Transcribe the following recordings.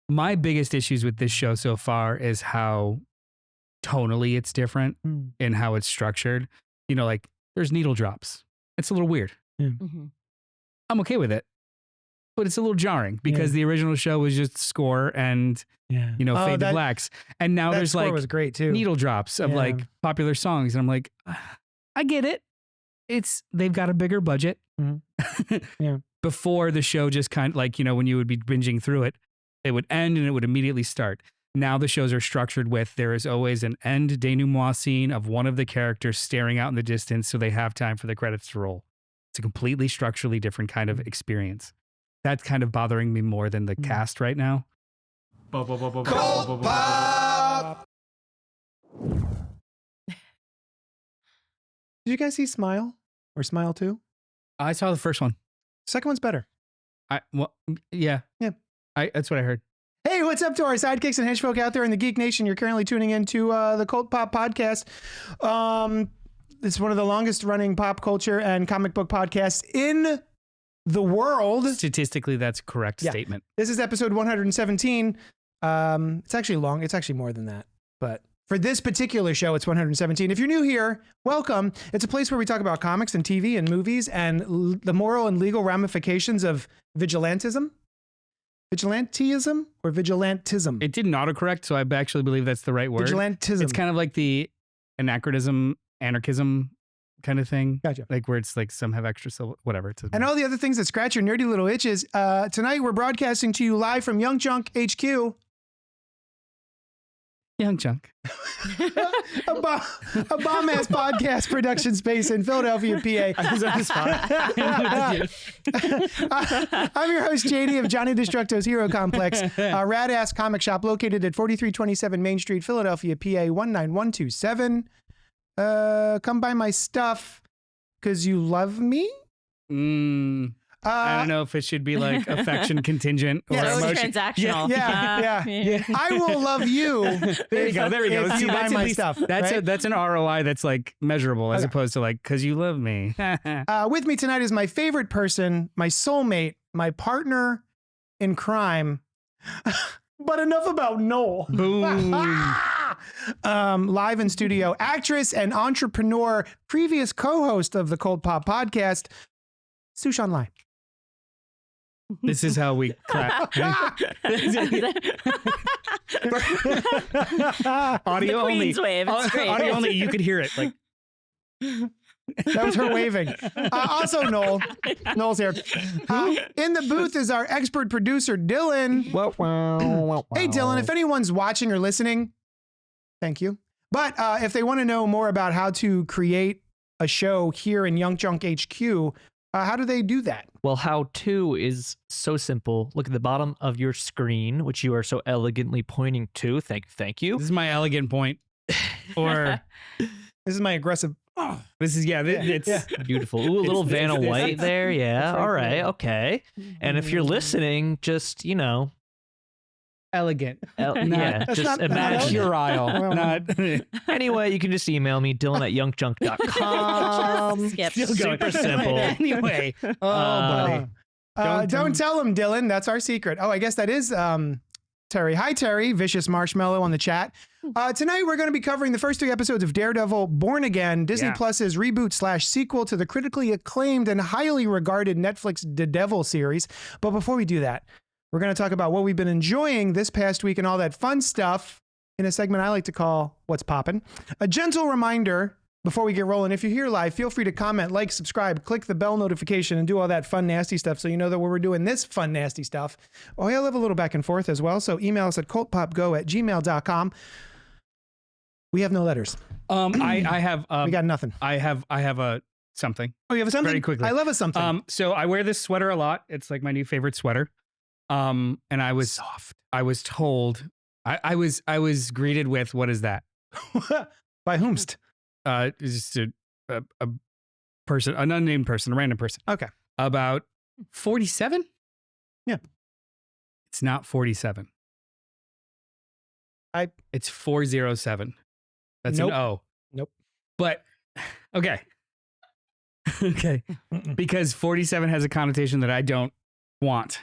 My biggest issues with this show so far is how tonally it's different in how it's structured. You know, like there's needle drops. It's a little weird. Yeah. Mm-hmm. I'm okay with it, but it's a little jarring because the original show was just score and, you know, fade to blacks. And now there's like was great too. needle drops of like popular songs. And I'm like, I get it. They've got a bigger budget. Yeah. Before the show just kind of like, you know, when you would be binging through it, it would end and it would immediately start. Now the shows are structured with, there is always an end denouement scene of one of the characters staring out in the distance so they have time for the credits to roll. It's a completely structurally different kind of experience. That's kind of bothering me more than the cast right now. Cultpop! Did you guys see Smile or Smile 2? I saw the first one. Second one's better. Yeah. That's what I heard. Hey, what's up to our sidekicks and henchfolk out there in the Geek Nation? You're currently tuning into the Cultpop Podcast. It's one of the longest running pop culture and comic book podcasts in the world. Statistically, that's a correct statement. This is episode 117. It's actually long. It's actually more than that. But for this particular show, it's 117. If you're new here, welcome. It's a place where we talk about comics and TV and movies and the moral and legal ramifications of vigilantism. Vigilantism or vigilantism? It didn't autocorrect, so I actually believe that's the right word. Vigilantism. It's kind of like the anarchism kind of thing. Gotcha. Like where it's like some have extra whatever. And all the other things that scratch your nerdy little itches. Tonight we're broadcasting to you live from Young Junk HQ. Young Junk. a bomb-ass podcast production space in Philadelphia, PA. I was on the spot. I'm your host, JD of Johnny Destructo's Hero Complex, a rad-ass comic shop located at 4327 Main Street, Philadelphia, PA 19127. Come buy my stuff because you love me? I don't know if it should be like affection contingent or emotion. Transactional. Yeah. I will love you. There you go. If you buy my stuff. That's an ROI that's like measurable as opposed to like, because you love me. With me tonight is my favorite person, my soulmate, my partner in crime. But enough about Noel. Boom. Live in studio, actress and entrepreneur, previous co-host of the Cultpop Podcast, Sushan Lai. This is how we clap. Audio only. Wave. It's great. Audio only. You could hear it. Like that was her waving. Also, Noel. Noel's here. In the booth is our expert producer, Dylan. Hey, Dylan. If anyone's watching or listening, thank you. But if they want to know more about how to create a show here in Young Junk HQ, how do they do that? Well, how to is so simple. Look at the bottom of your screen, which you are so elegantly pointing to. Thank you. This is my elegant point. Or this is my aggressive. This is it's beautiful. Ooh, a little Vanna White there. Yeah. All right. Okay. And if you're listening, just elegant. Just not imagine. Puerile. Not. Anyway, you can just email me, Dylan@youngjunk.com. Super simple. Anyway. Oh, buddy. Don't tell him, Dylan. That's our secret. Oh, I guess that is Terry. Hi, Terry. Vicious Marshmallow on the chat. Tonight, we're going to be covering the first 3 episodes of Daredevil Born Again, Disney Plus's reboot/sequel to the critically acclaimed and highly regarded Netflix Daredevil series. But before we do that, we're going to talk about what we've been enjoying this past week and all that fun stuff in a segment I like to call What's Poppin'. A gentle reminder before we get rolling, if you're here live, feel free to comment, like, subscribe, click the bell notification, and do all that fun, nasty stuff so you know that when we're doing this fun, nasty stuff. Oh, I love a little back and forth as well, so email us at cultpopgo@gmail.com. We have no letters. I have... we got nothing. I have a something. Oh, you have a something? Very quickly. I love a something. So I wear this sweater a lot. It's like my new favorite sweater. And I was soft. I was told I was greeted with, what is that? By whomst? Just a person, an unnamed person, a random person. Okay. About 47? Yeah. It's not 47. It's 407. That's Nope. an O. Nope. But okay. Okay. Because 47 has a connotation that I don't want.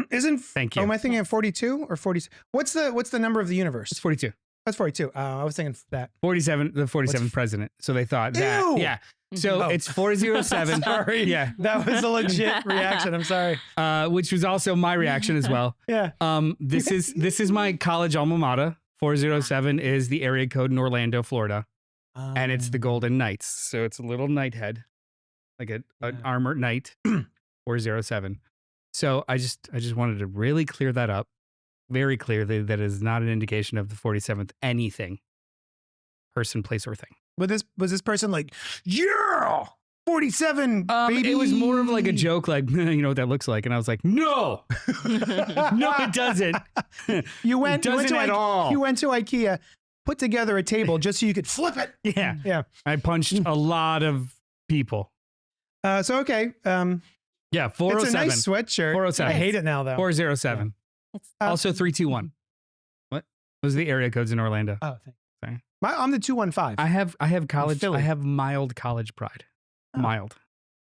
Isn't Thank you. Oh, am I thinking of 42 or 40? What's the number of the universe? It's 42. That's 42. I was thinking that. 47, the 47th president. So they thought that. Ew! Yeah. So it's 407. Sorry. Yeah. That was a legit reaction. I'm sorry. Which was also my reaction as well. Yeah. This is my college alma mater. 407 is the area code in Orlando, Florida. And it's the Golden Knights. So it's a little knight head, like an armored knight, 407. So I just wanted to really clear that up very clearly. That is not an indication of the 47th anything, person, place, or thing. Was this person like, yeah, 47, baby? It was more of like a joke, like, you know what that looks like. And I was like, no, no, it doesn't. You went at all. You went to IKEA, put together a table just so you could flip it. Yeah. Yeah. I punched a lot of people. So, okay. Yeah, 407. It's a nice sweatshirt. 407. I hate it now, though. 407. It's Also 321. What? Those are the area codes in Orlando. Oh, thanks. Sorry. I'm the 215. I have college. Philly. I have mild college pride. Oh. Mild.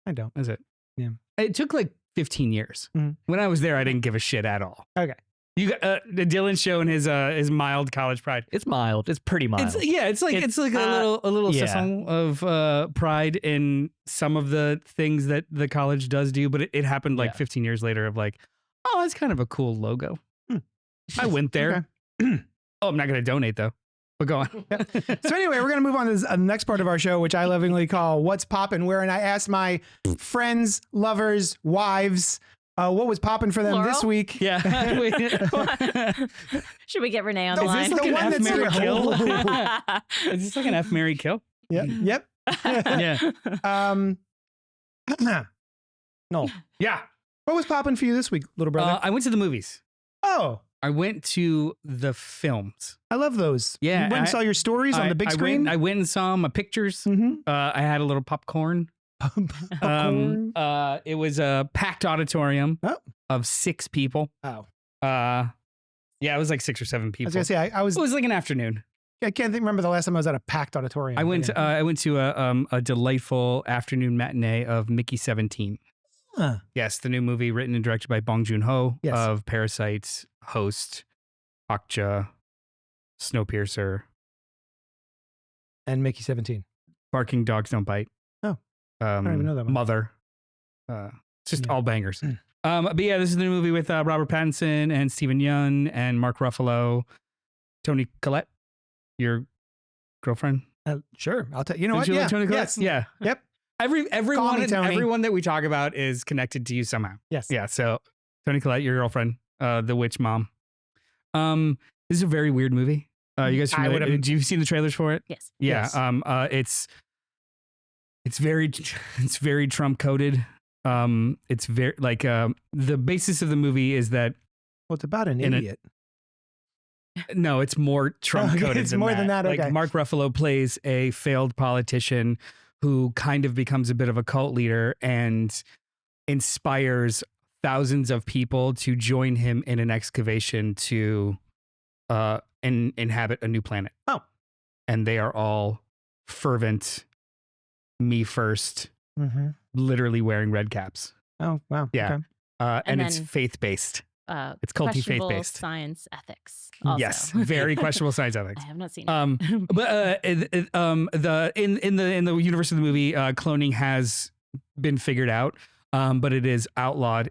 I don't. Is it? Yeah. It took like 15 years. Mhm. When I was there, I didn't give a shit at all. Okay. You got Dylan showing his mild college pride. It's mild. It's pretty mild. It's like a little yeah. sissel of pride in some of the things that the college does do, but it happened like 15 years later of like, oh, that's kind of a cool logo. I went there. Oh, I'm not going to donate though. But go on. So anyway, we're going to move on to the next part of our show, which I lovingly call What's Poppin', wherein I asked my friends, lovers, wives, what was poppin' for them Plural? this week. Yeah. Should we get Renee on No, the Is line? this like The an one F that's Mary like- kill? Is this like an F Mary kill? Yep. Yeah. No. Yeah. What was poppin' for you this week, little brother? I went to the movies. Oh, I went to the films. I love those. Yeah, You went and I- saw your stories on the big screen? I went and saw my pictures. Mm-hmm. I had a little popcorn. It was a packed auditorium of 6 people. Oh. Yeah, it was like 6 or 7 I people. was going to say, It was like an afternoon. I can't remember the last time I was at a packed auditorium. I but went to a delightful afternoon matinee of Mickey 17. Huh. Yes, the new movie written and directed by Bong Joon-ho Yes. of Parasite, Host, Okja, Snowpiercer, And Mickey 17. Barking Dogs Don't Bite. Oh, I don't even know that one. Mother. It's just Yeah. all bangers. But yeah, this is the new movie with Robert Pattinson and Steven Yeun and Mark Ruffalo, Toni Collette, your girlfriend. Sure. I'll tell you. You know Don't what? you Yeah. like Toni Collette? Yes. Yeah. Yep. Everyone Tony. everyone that we talk about is connected to you somehow. Yes. Yeah. So Toni Collette, your girlfriend, the witch mom. This is a very weird movie. You guys I familiar? would've- Did you see the trailers for it? Yes. Yeah. Yes. It's very Trump coded. It's very like the basis of the movie is that Well, it's about an In a- idiot. no, it's more Trump coded. It's more than that, okay. Like Mark Ruffalo plays a failed politician who kind of becomes a bit of a cult leader and inspires thousands of people to join him in an excavation to inhabit a new planet. Oh. And they are all fervent, me first, Mm-hmm. literally wearing red caps. Oh, wow. Yeah. Okay. And And it's then- faith-based. It's culty questionable faith-based. science ethics. Also. Yes, very questionable science ethics. I have not seen it. But in the universe of the movie, cloning has been figured out, but it is outlawed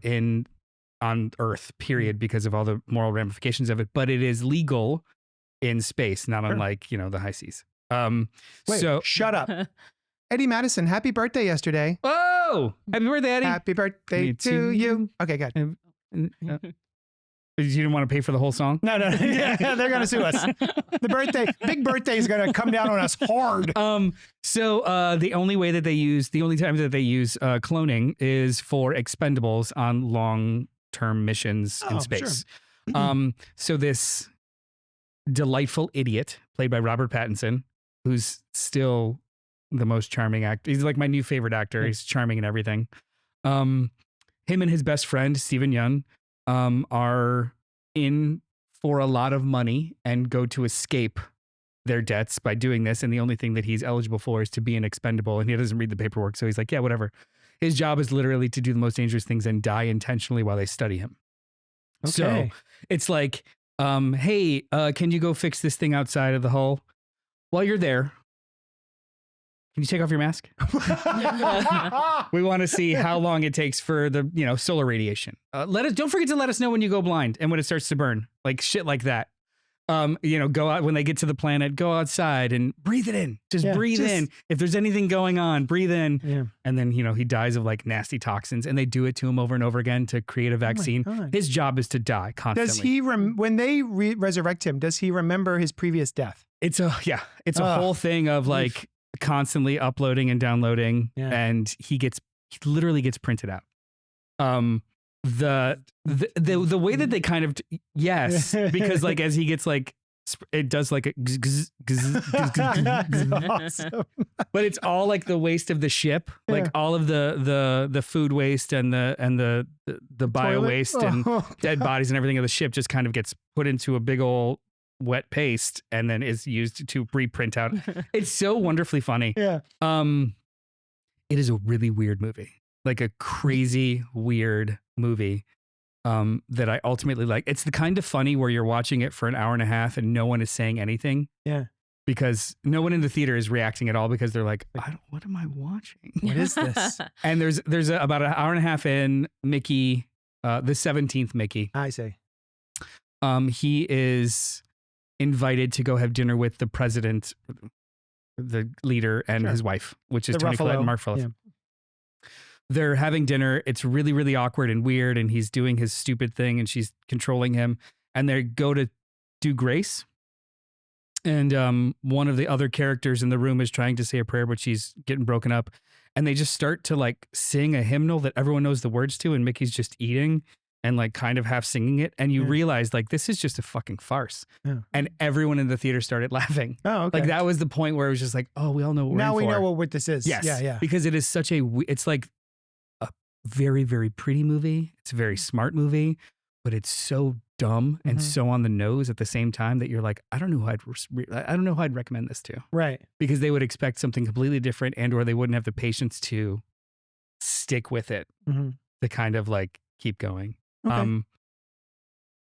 on Earth, period, because of all the moral ramifications of it. But it is legal in space, not Sure. unlike the high seas. Wait, So shut up. Eddie Madison, happy birthday yesterday. oh, happy birthday, Eddie! Happy birthday Me to too. you. Okay, good. You didn't want to pay for the whole song? No. Yeah, they're going to sue us. The big birthday is going to come down on us hard. So the only time that they use cloning is for expendables on long-term missions Oh, in space. So this delightful idiot played by Robert Pattinson, who's still the most charming actor. He's like my new favorite actor. He's charming and everything. Him and his best friend, Steven Yeun, are in for a lot of money and go to escape their debts by doing this. And the only thing that he's eligible for is to be an expendable. And he doesn't read the paperwork. So he's like, yeah, whatever. His job is literally to do the most dangerous things and die intentionally while they study him. Okay. So it's like, hey, can you go fix this thing outside of the hull? While you're there, can you take off your mask? We want to see how long it takes for the solar radiation. Don't forget to let us know when you go blind and when it starts to burn, like shit like that. Go out when they get to the planet, go outside and breathe it in. Just breathe in. If there's anything going on, breathe in. Yeah. And then, he dies of like nasty toxins, and they do it to him over and over again to create a vaccine. His job is to die constantly. Does he, when they resurrect him, does he remember his previous death? It's a whole thing of like constantly uploading and downloading, and he literally gets printed out. The way that they kind of because like as he gets like it does like a awesome. But it's all like the waste of the ship, like all of the food waste and the bio waste and dead bodies and everything of the ship just kind of gets put into a big old wet paste and then is used to reprint out. It's so wonderfully funny. Yeah. It is a really weird movie. Like a crazy weird movie that I ultimately like. It's the kind of funny where you're watching it for an hour and a half and no one is saying anything. Yeah. Because no one in the theater is reacting at all because they're like, what am I watching? What is this? And there's about an hour and a half in, Mickey, the 17th Mickey. I say. He is invited to go have dinner with the president, the leader, and his wife, which is Tony Collette and Mark Ruffalo. Yeah. They're having dinner. It's really, really awkward and weird. And he's doing his stupid thing and she's controlling him. And they go to do grace. And one of the other characters in the room is trying to say a prayer, but she's getting broken up. And they just start to like sing a hymnal that everyone knows the words to. And Mickey's just eating and like kind of half singing it. And you realize like, this is just a fucking farce. Yeah. And everyone in the theater started laughing. Oh, okay. Like that was the point where it was just like, oh, we all know what now we're in we for. know what this is. Yes. Yeah. Because it is such it's like a very, very pretty movie. It's a very smart movie, but it's so dumb and so on the nose at the same time that you're like, I don't know who I'd recommend this to. Right. Because they would expect something completely different and or they wouldn't have the patience to stick with it to kind of like keep going. Okay.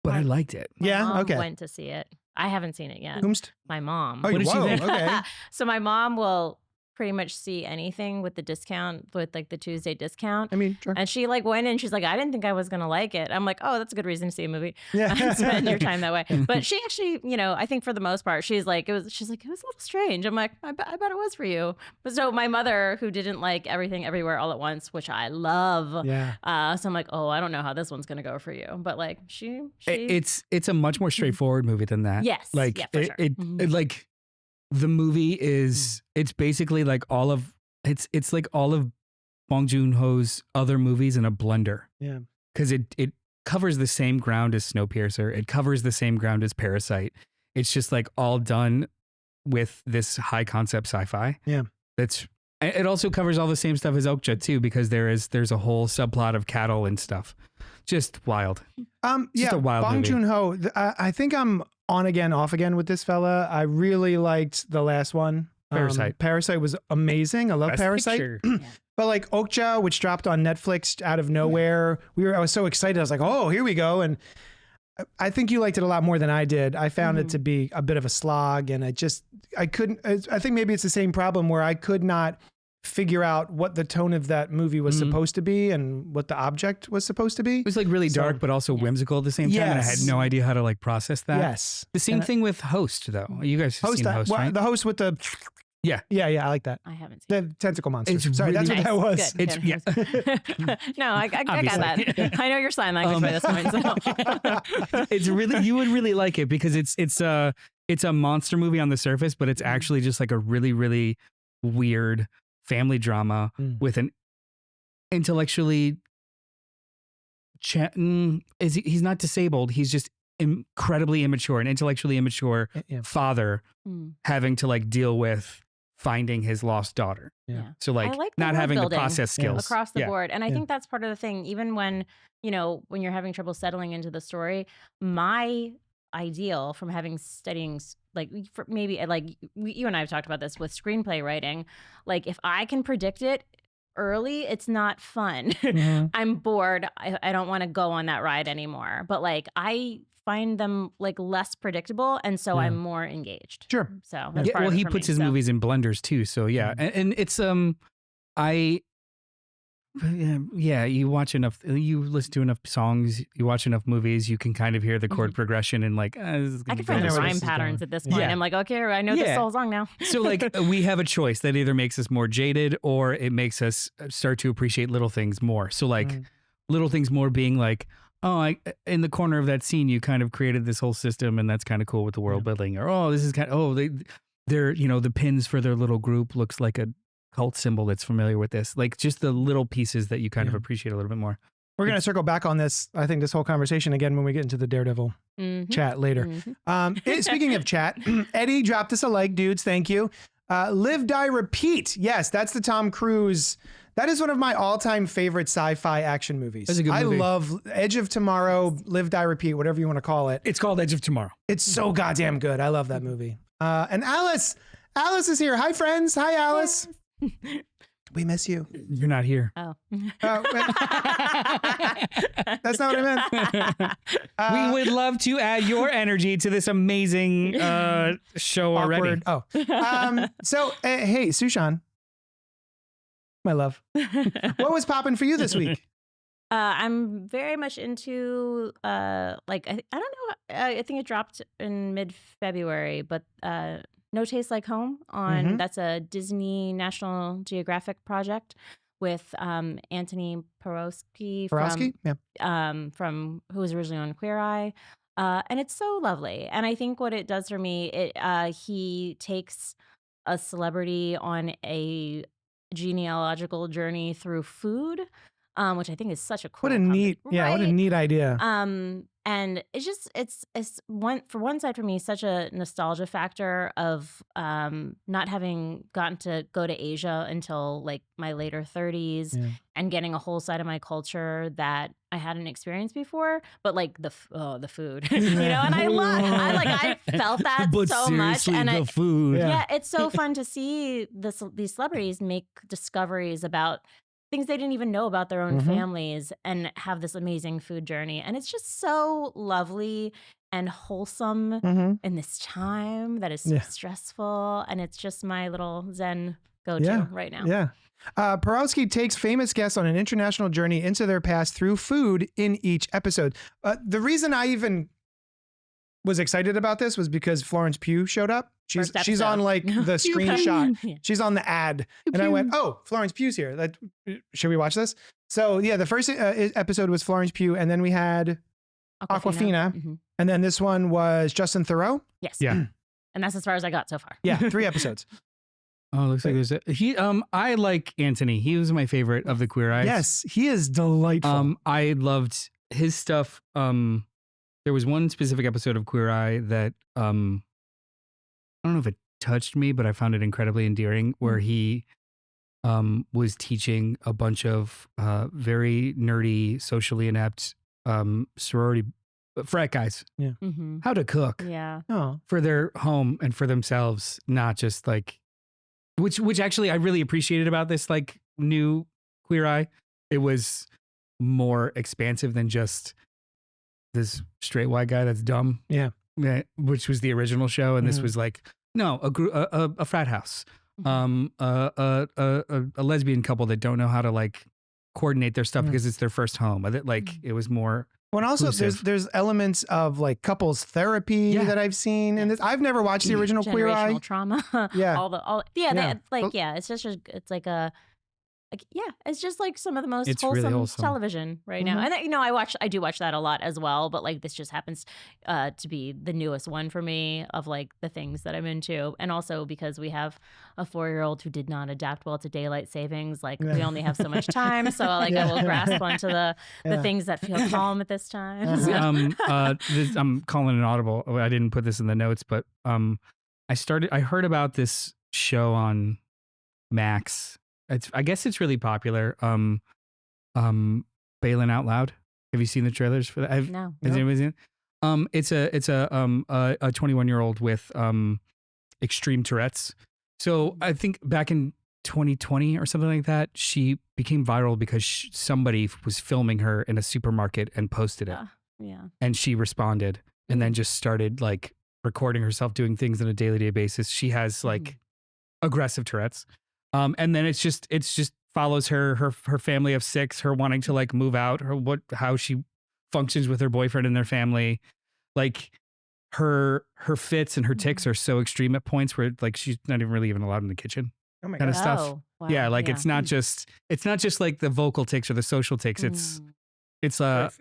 But I liked it. My mom okay. went to see it. I haven't seen it yet. Whomst? My mom. Oh, whoa, okay. So my mom will pretty much see anything with the discount, with like the Tuesday discount. I mean, sure. And she like went in, she's like, I didn't think I was going to like it. I'm like, oh, that's a good reason to see a movie. Yeah. Spend your time that way. But she actually, I think for the most part, she's like, it was a little strange. I'm like, I bet it was for you. But so my mother, who didn't like Everything Everywhere All at Once, which I love. Yeah. So I'm like, oh, I don't know how this one's going to go for you. But like It's a much more straightforward movie than that. Yes. Like for sure. it like the movie is, it's basically like all of Bong Joon-ho's other movies in a blender. Yeah. Because it covers the same ground as Snowpiercer. It covers the same ground as Parasite. It's just like all done with this high concept sci-fi. Yeah. It also covers all the same stuff as Okja too, because there's a whole subplot of cattle and stuff. Just wild. Just a wild Bong movie. Joon-ho, I think I'm on again, off again with this fella. I really liked the last one. Parasite was amazing. I love Best Parasite. Picture. But like Okja, which dropped on Netflix out of nowhere, I was so excited. I was like, oh, here we go. And I think you liked it a lot more than I did. I found it to be a bit of a slog, and I think maybe it's the same problem where I could not figure out what the tone of that movie was supposed to be and what the object was supposed to be. It was like really dark, but also whimsical at the same time. And I had no idea how to like process that. Yes. The same thing with Host though. You guys have seen Host, right? The host with the... Yeah. Yeah, I like that. I haven't seen the tentacle monster. It's Sorry, really that's what that was. Good. Yeah. No, I got that. I know your sign language by this point. So. It's really, you would really like it because it's a monster movie on the surface, but it's actually just like a really, really weird family drama with an intellectually he's not disabled. He's just incredibly immature, an intellectually immature father having to like deal with finding his lost daughter. Yeah. So like not having the process skills across the board. And I think that's part of the thing, even when, when you're having trouble settling into the story, my ideal from studying like maybe like you and I have talked about this with screenplay writing, like if I can predict it early, it's not fun. I'm bored. I don't want to go on that ride anymore. But like I find them like less predictable, and so I'm more engaged. Sure. So that's part well, of it he for puts me, his movies in blenders too. So yeah, and it's you watch enough, you listen to enough songs, you watch enough movies, you can kind of hear the chord progression and like, this is I can find the rhyme patterns at this point. Yeah. I'm like, okay, I know this whole song now. So like we have a choice that either makes us more jaded or it makes us start to appreciate little things more. So like little things more being like, oh, in the corner of that scene, you kind of created this whole system and that's kind of cool with the world building. Or, oh, this is kind of, they're, the pins for their little group looks like a cult symbol that's familiar with this. Like just the little pieces that you kind of appreciate a little bit more. We're going to circle back on this, I think, this whole conversation again when we get into the Daredevil chat later. Speaking of chat, Eddie dropped us a like, dudes. Thank you. Live, Die, Repeat. Yes, that's the Tom Cruise. That is one of my all-time favorite sci-fi action movies. That's a good movie. I love Edge of Tomorrow, Live, Die, Repeat, whatever you want to call it. It's called Edge of Tomorrow. It's so goddamn good. I love that movie. And Alice is here. Hi, friends. Hi, Alice. We miss you. You're not here. Oh. That's not what I meant. We would love to add your energy to this amazing show already. Oh. So, hey, Sushan. My love. What was popping for you this week? I'm very much into I don't know. I think it dropped in mid-February, but No Taste Like Home on that's a Disney National Geographic project with Anthony Porowski from who was originally on Queer Eye. And it's so lovely. And I think what it does for me, he takes a celebrity on a genealogical journey through food, which I think is such a cool what a neat idea. And it's just it's one side for me such a nostalgia factor of not having gotten to go to Asia until like my later 30s and getting a whole side of my culture that I hadn't experienced before, but like the food, and I felt that but so much, and the food, it's so fun to see these celebrities make discoveries about things they didn't even know about their own families and have this amazing food journey. And it's just so lovely and wholesome in this time that is so stressful. And it's just my little Zen go-to right now. Yeah. Porowski takes famous guests on an international journey into their past through food in each episode. The reason I even was excited about this was because Florence Pugh showed up. She's on like the screenshot. She's on the ad. And I went, oh, Florence Pugh's here. Should we watch this? So yeah, the first episode was Florence Pugh. And then we had Awkwafina. And then this one was Justin Theroux. Yes. Yeah. And that's as far as I got so far. Yeah. 3 episodes. Oh, looks like there's I like Anthony. He was my favorite of the Queer Eyes. Yes. He is delightful. I loved his stuff. There was one specific episode of Queer Eye that I don't know if it touched me, but I found it incredibly endearing, where he was teaching a bunch of very nerdy, socially inept sorority frat guys how to cook for their home and for themselves, not just like, which actually I really appreciated about this like new Queer Eye. It was more expansive than just this straight white guy that's dumb. Yeah. Which was the original show. And this was like, no, a frat house, a lesbian couple that don't know how to like coordinate their stuff because it's their first home. Like it was more. Well, and also there's elements of like couples therapy that I've seen. And I've never watched the original Queer Eye. Trauma. It's just, it's like a, it's just like some of the most wholesome television right now. And I do watch that a lot as well, but like this just happens to be the newest one for me of like the things that I'm into. And also because we have a 4-year-old who did not adapt well to daylight savings, like we only have so much time. So like I will grasp onto the things that feel calm at this time. I'm calling an audible. I didn't put this in the notes, but I heard about this show on Max. I guess it's really popular. Bailing Out Loud. Have you seen the trailers for that? No. Has anybody seen it? It's a 21-year-old with extreme Tourette's. So I think back in 2020 or something like that, she became viral because somebody was filming her in a supermarket and posted it. Yeah. And she responded and then just started like recording herself doing things on a daily basis. She has like aggressive Tourette's. And then it's just follows her family of 6, her wanting to like move out, how she functions with her boyfriend and their family. Like her fits and her tics are so extreme at points where like she's not even allowed in the kitchen. Oh my kind God. of stuff. Oh, wow. Yeah, like it's not just like the vocal tics or the social tics. It's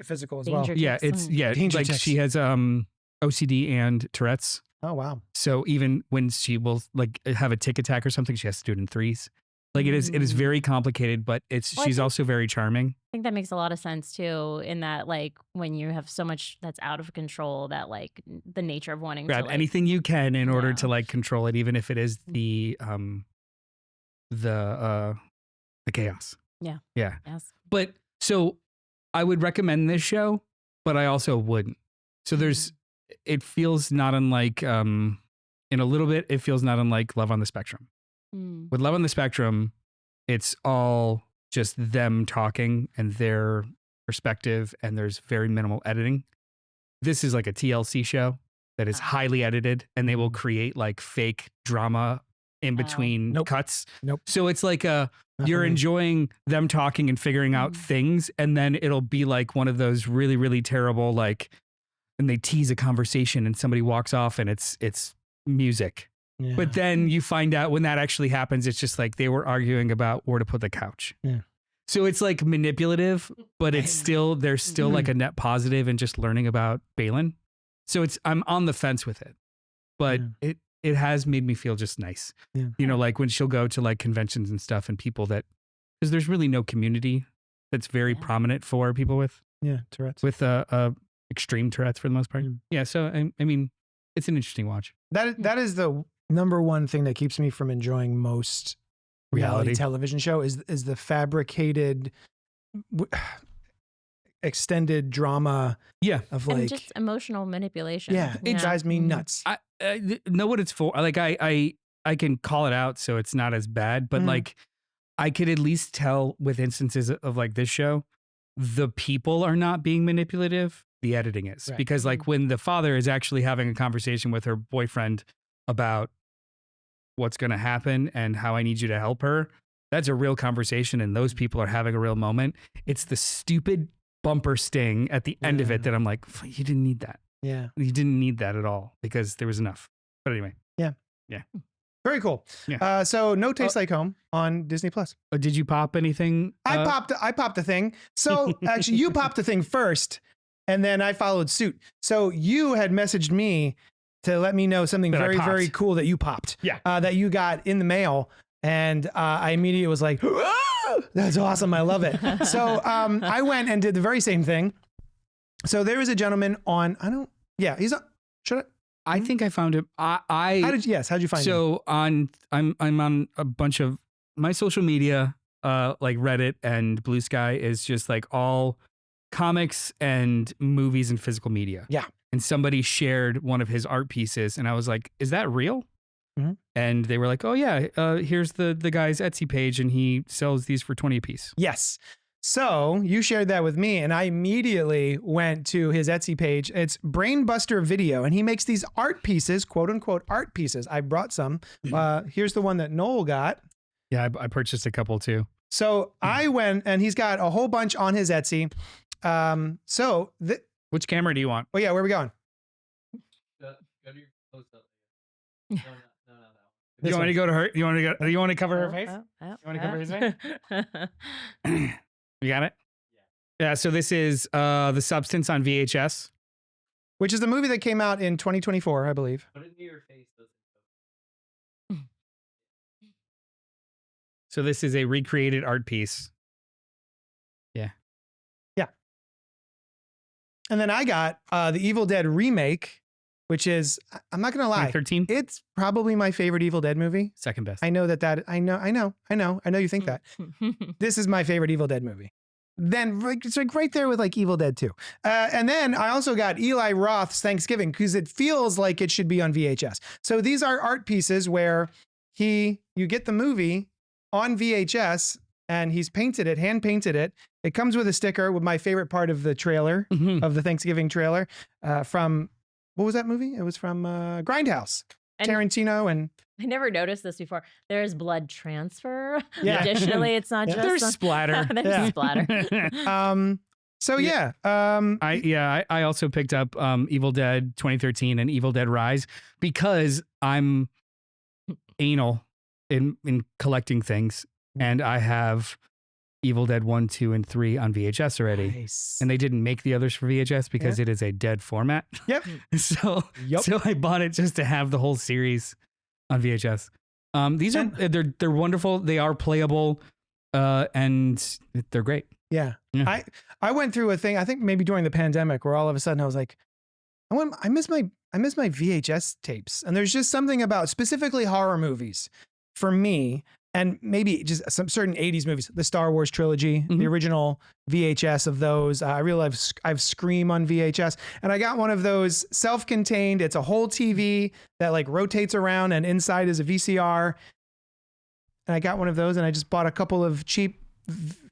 physical as danger well. yeah, tics. it's Danger like tics. she has OCD and Tourette's. Oh wow. So even when she will like have a tic attack or something, she has to do it in 3s. Like it is very complicated, but she's also very charming. I think that makes a lot of sense too, in that like when you have so much that's out of control, that like the nature of wanting Grab to like, anything you can in order Yeah. to like control it, even if it is the chaos. Yeah. Yeah. Yes. But so I would recommend this show, but I also wouldn't. So it feels not unlike, in a little bit, it feels not unlike Love on the Spectrum. With Love on the Spectrum, it's all just them talking and their perspective, and there's very minimal editing. This is like a TLC show that is highly edited, and they will create like fake drama in between cuts. Nope. So it's like Not you're for me. enjoying them talking and figuring out things, and then it'll be like one of those really, really terrible, like, and they tease a conversation and somebody walks off and it's music. Yeah. But then you find out when that actually happens, it's just like they were arguing about where to put the couch. Yeah. So it's like manipulative, but there's still like a net positive and just learning about Balin. So I'm on the fence with it, but it has made me feel just nice. Yeah. You know, like when she'll go to like conventions and stuff and people because there's really no community that's very prominent for people with Tourette's. with extreme Tourette's for the most part. Yeah. So I mean, it's an interesting watch. That is the number one thing that keeps me from enjoying most reality television show is the fabricated extended drama of like and just emotional manipulation. it drives me nuts. I know what it's for. Like I can call it out so it's not as bad, but like I could at least tell with instances of like this show, the people are not being manipulative. The editing is because like when the father is actually having a conversation with her boyfriend about what's going to happen and how I need you to help her, that's a real conversation. And those people are having a real moment. It's the stupid bumper sting at the end of it that I'm like, you didn't need that. Yeah. You didn't need that at all because there was enough. But anyway. Yeah. Very cool. Yeah. So No Taste Like Home on Disney Plus. Did you pop anything? I popped a thing. So actually you popped a thing first and then I followed suit. So you had messaged me to let me know something That I very, popped. very cool that you popped. Yeah. That you got in the mail. And I immediately was like, that's awesome. I love it. So I went and did the very same thing. So there was a gentleman on, he's on, should I? I think I found him. How'd you find him? So I'm on a bunch of my social media, like Reddit and Blue Sky is just like all comics and movies and physical media. Yeah. And somebody shared one of his art pieces and I was like, is that real? Mm-hmm. And they were like, oh yeah, here's the guy's Etsy page and he sells these for 20 a piece. Yes. So you shared that with me and I immediately went to his Etsy page. It's Brainbuster Video and he makes these art pieces, quote unquote art pieces. I brought some. Here's the one that Noel got. Yeah, I purchased a couple too. So I went and he's got a whole bunch on his Etsy. Which camera do you want? Oh yeah, where are we going? Go to your close up. No, You want me to go to her? You want to cover her face? You want to cover his face? You got it? Yeah. So this is The Substance on VHS. Which is the movie that came out in 2024, I believe. Put it near your face. So this is a recreated art piece. Yeah. Yeah. And then I got the Evil Dead remake, which is, I'm not going to lie, 2013? it's probably my favorite Evil Dead movie. Second best. I know I know you think that. This is my favorite Evil Dead movie. Then it's like right there with like Evil Dead 2. And then I also got Eli Roth's Thanksgiving because it feels like it should be on VHS. So these are art pieces where you get the movie on VHS, and he's painted it, hand painted it. It comes with a sticker with my favorite part of the trailer, of the Thanksgiving trailer, from, what was that movie? It was from Grindhouse. And Tarantino and... I never noticed this before. There is blood transfer. Yeah. Additionally, it's not just There's splatter. There's splatter. I also picked up Evil Dead 2013 and Evil Dead Rise because I'm anal in collecting things, and I have Evil Dead 1, 2, and 3 on VHS already. Nice. And they didn't make the others for VHS because it is a dead format. Yep. So I bought it just to have the whole series on VHS. These are they're wonderful. They are playable, and they're great. Yeah. Yeah. I went through a thing, I think maybe during the pandemic, where all of a sudden I was like, I miss my VHS tapes. And there's just something about specifically horror movies for me, and maybe just some certain 80s movies, the Star Wars trilogy, the original VHS of those. I realize I've Scream on VHS, and I got one of those self-contained. It's a whole TV that like rotates around, and inside is a VCR. And I got one of those, and I just bought a couple of cheap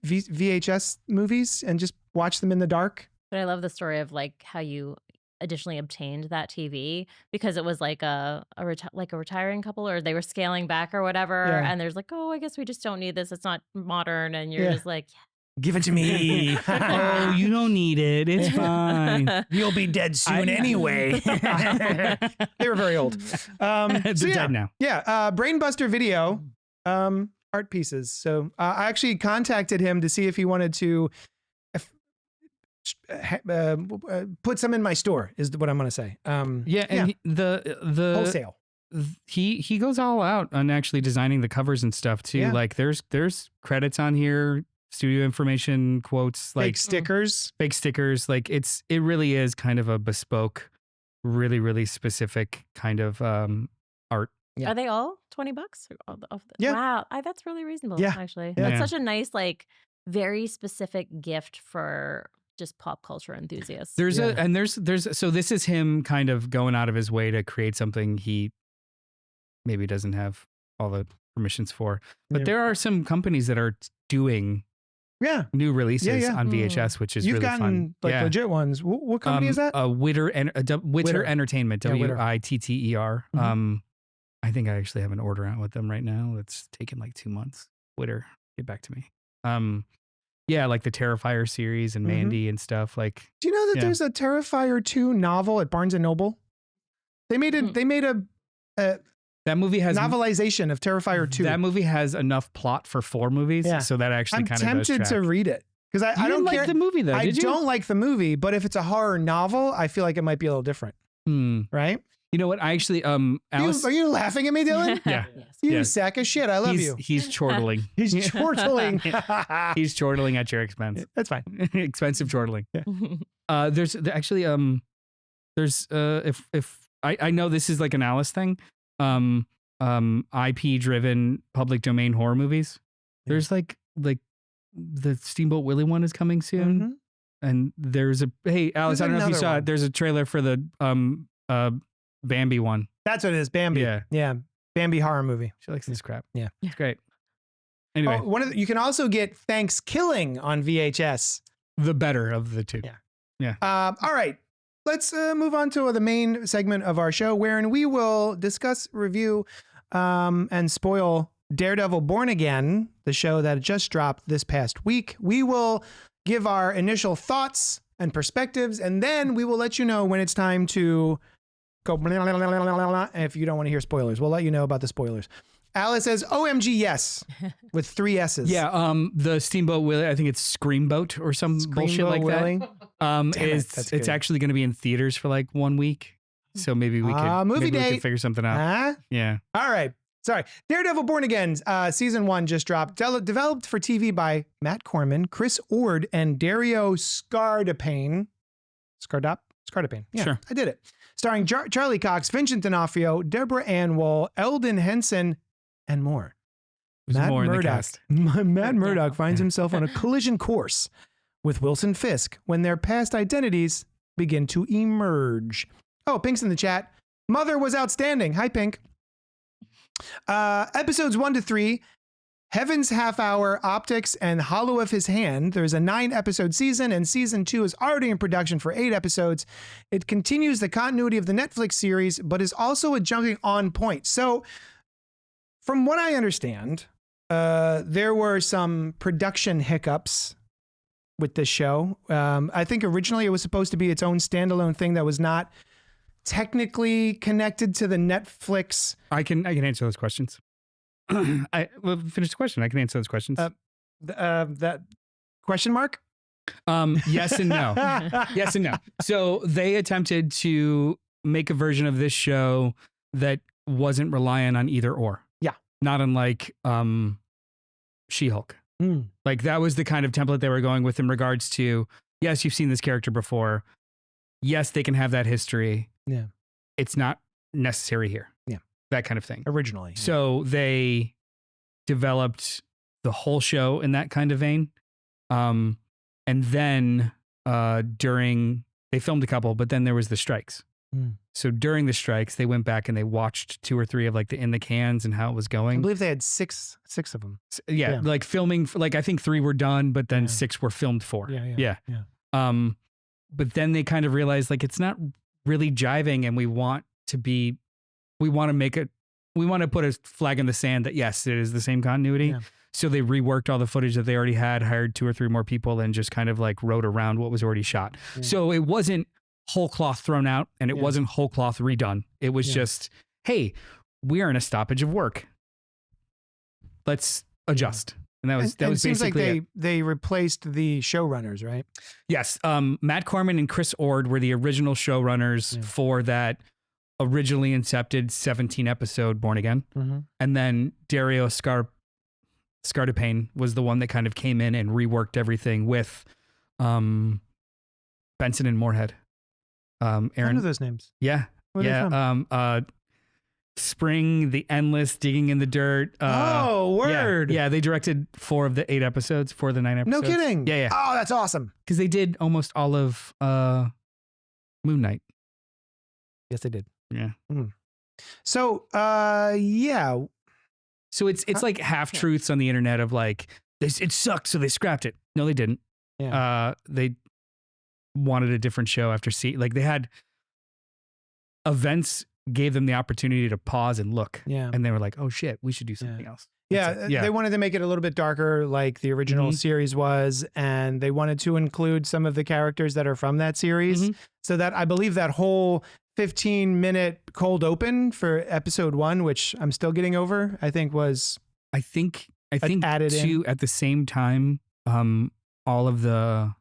VHS movies and just watched them in the dark. But I love the story of like how you additionally obtained that TV because it was like a retiring couple, or they were scaling back or whatever. Yeah. And there's like, oh, I guess we just don't need this. It's not modern. And you're just like, give it to me. Oh, you don't need it. It's fine. You'll be dead soon anyway. They were very old. They're dead now. Yeah. Brainbuster Video, art pieces. So I actually contacted him to see if he wanted to put some in my store, is what I'm going to say. The wholesale. He goes all out on actually designing the covers and stuff too. Yeah. Like there's credits on here, studio information, quotes, like fake stickers. Like it really is kind of a bespoke, really, really specific kind of art. Yeah. Are they all $20? Yeah. Wow. That's really reasonable, Yeah. actually. Yeah. That's such a nice, like, very specific gift for just pop culture enthusiasts. There's so this is him kind of going out of his way to create something he maybe doesn't have all the permissions for. But there are some companies that are doing new releases on VHS, which is You've really gotten fun. legit ones. What company is that? Witter Entertainment, Witter. Witter. I think I actually have an order out with them right now. It's taken like 2 months. Witter, get back to me. Like the Terrifier series and Mandy and stuff. Like, do you know that there's a Terrifier 2 novel at Barnes and Noble? They made a that movie has novelization of Terrifier 2. That movie has enough plot for 4 movies, so that actually kind of I'm tempted to read it because I don't like the movie though. I don't like the movie, but if it's a horror novel, I feel like it might be a little different. Right? You know what? I actually, Alice, are you laughing at me, Dylan? Yeah. You sack of shit. I love you. He's chortling. He's chortling. He's chortling at your expense. That's fine. Expensive chortling. Yeah. There's if I know this is like an Alice thing, IP driven public domain horror movies. There's like the Steamboat Willie one is coming soon. And there's hey Alice, I don't know if you saw it. There's a trailer for the Bambi one. That's what it is. Bambi. Yeah. Bambi horror movie. She likes this crap. Yeah. It's great. Anyway. You can also get Thanksgiving on VHS. The better of the two. Yeah. All right. Let's move on to the main segment of our show, wherein we will discuss, review, and spoil Daredevil Born Again, the show that just dropped this past week. We will give our initial thoughts and perspectives, and then we will let you know when it's time to go blah, blah, blah, blah, blah, blah. If you don't want to hear spoilers, we'll let you know about the spoilers. Alice says, OMG, yes, with 3 S's. Yeah, the Steamboat Willie, I think it's Screamboat or some bullshit like Willie. that. It's actually going to be in theaters for like 1 week. So maybe we could figure something out. Huh? Yeah. All right. Sorry. Daredevil Born Again, season 1 just dropped. Developed for TV by Matt Corman, Chris Ord, and Dario Scardapane. Scardapane. Yeah, sure. I did it. Starring Charlie Cox, Vincent D'Onofrio, Deborah Ann Woll, Eldon Henson, and more. There's more in the cast. Matt Murdock finds himself on a collision course with Wilson Fisk when their past identities begin to emerge. Oh, Pink's in the chat. Mother was outstanding. Hi, Pink. Episodes 1 to 3 Heaven's Half Hour, Optics, and Hollow of His Hand. There's a 9-episode season, and season 2 is already in production for 8 episodes. It continues the continuity of the Netflix series, but is also a jumping on point. So, from what I understand, there were some production hiccups with this show. I think originally it was supposed to be its own standalone thing that was not technically connected to the Netflix. I can answer those questions. Well, finish the question. I can answer those questions. That question mark? Yes and no. Yes and no. So they attempted to make a version of this show that wasn't reliant on either or. Yeah. Not unlike She-Hulk. Like that was the kind of template they were going with in regards to, yes, you've seen this character before. Yes, they can have that history. Yeah. It's not necessary here. Yeah. That kind of thing. Originally. So they developed the whole show in that kind of vein. And then they filmed a couple, but then there was the strikes. So during the strikes, they went back and they watched 2 or 3 of like the in the cans and how it was going. I believe they had six of them. Yeah. Like filming, like I think 3 were done, but then 6 were filmed for. Yeah. But then they kind of realized like it's not really jiving, and we want to put a flag in the sand that yes, it is the same continuity. Yeah. So they reworked all the footage that they already had, hired 2 or 3 more people, and just kind of like wrote around what was already shot. Yeah. So it wasn't whole cloth thrown out, and it wasn't whole cloth redone. It was just, hey, we are in a stoppage of work. Let's adjust. And that was it seems basically like they replaced the showrunners, right? Yes. Matt Corman and Chris Ord were the original showrunners for that originally incepted 17 episode Born Again. And then Dario Scardapane was the one that kind of came in and reworked everything with Benson and Moorhead. Aaron, What are those names? Yeah. Where are they from? Spring, The Endless, Digging in the Dirt. Word. Yeah, they directed 4 of the 8 episodes, 4 of the 9 episodes. No kidding. Yeah. Oh, that's awesome. Because they did almost all of Moon Knight. Yes, they did. Yeah. So, yeah. So it's like half truths on the internet of like, it sucked, so they scrapped it. No, they didn't. Yeah. They wanted a different show after like they had events gave them the opportunity to pause and look. Yeah. And they were like, oh shit, we should do something else. Yeah, they wanted to make it a little bit darker like the original series was, and they wanted to include some of the characters that are from that series. So that I believe that whole 15-minute cold open for episode 1, which I'm still getting over, I think added too, in. At the same time, all of the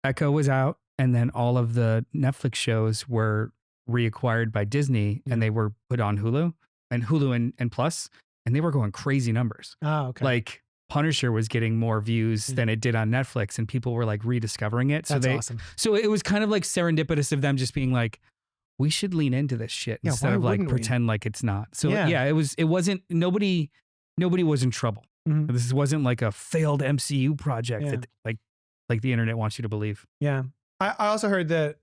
Echo was out, and then all of the Netflix shows were reacquired by Disney, and they were put on Hulu and Plus, and they were going crazy numbers. Oh, okay. Like Punisher was getting more views than it did on Netflix, and people were like rediscovering it. That's awesome. So it was kind of like serendipitous of them just being like, we should lean into this shit instead of like pretend like it's not. So it wasn't nobody was in trouble. This wasn't like a failed MCU project that like the internet wants you to believe. Yeah. I also heard that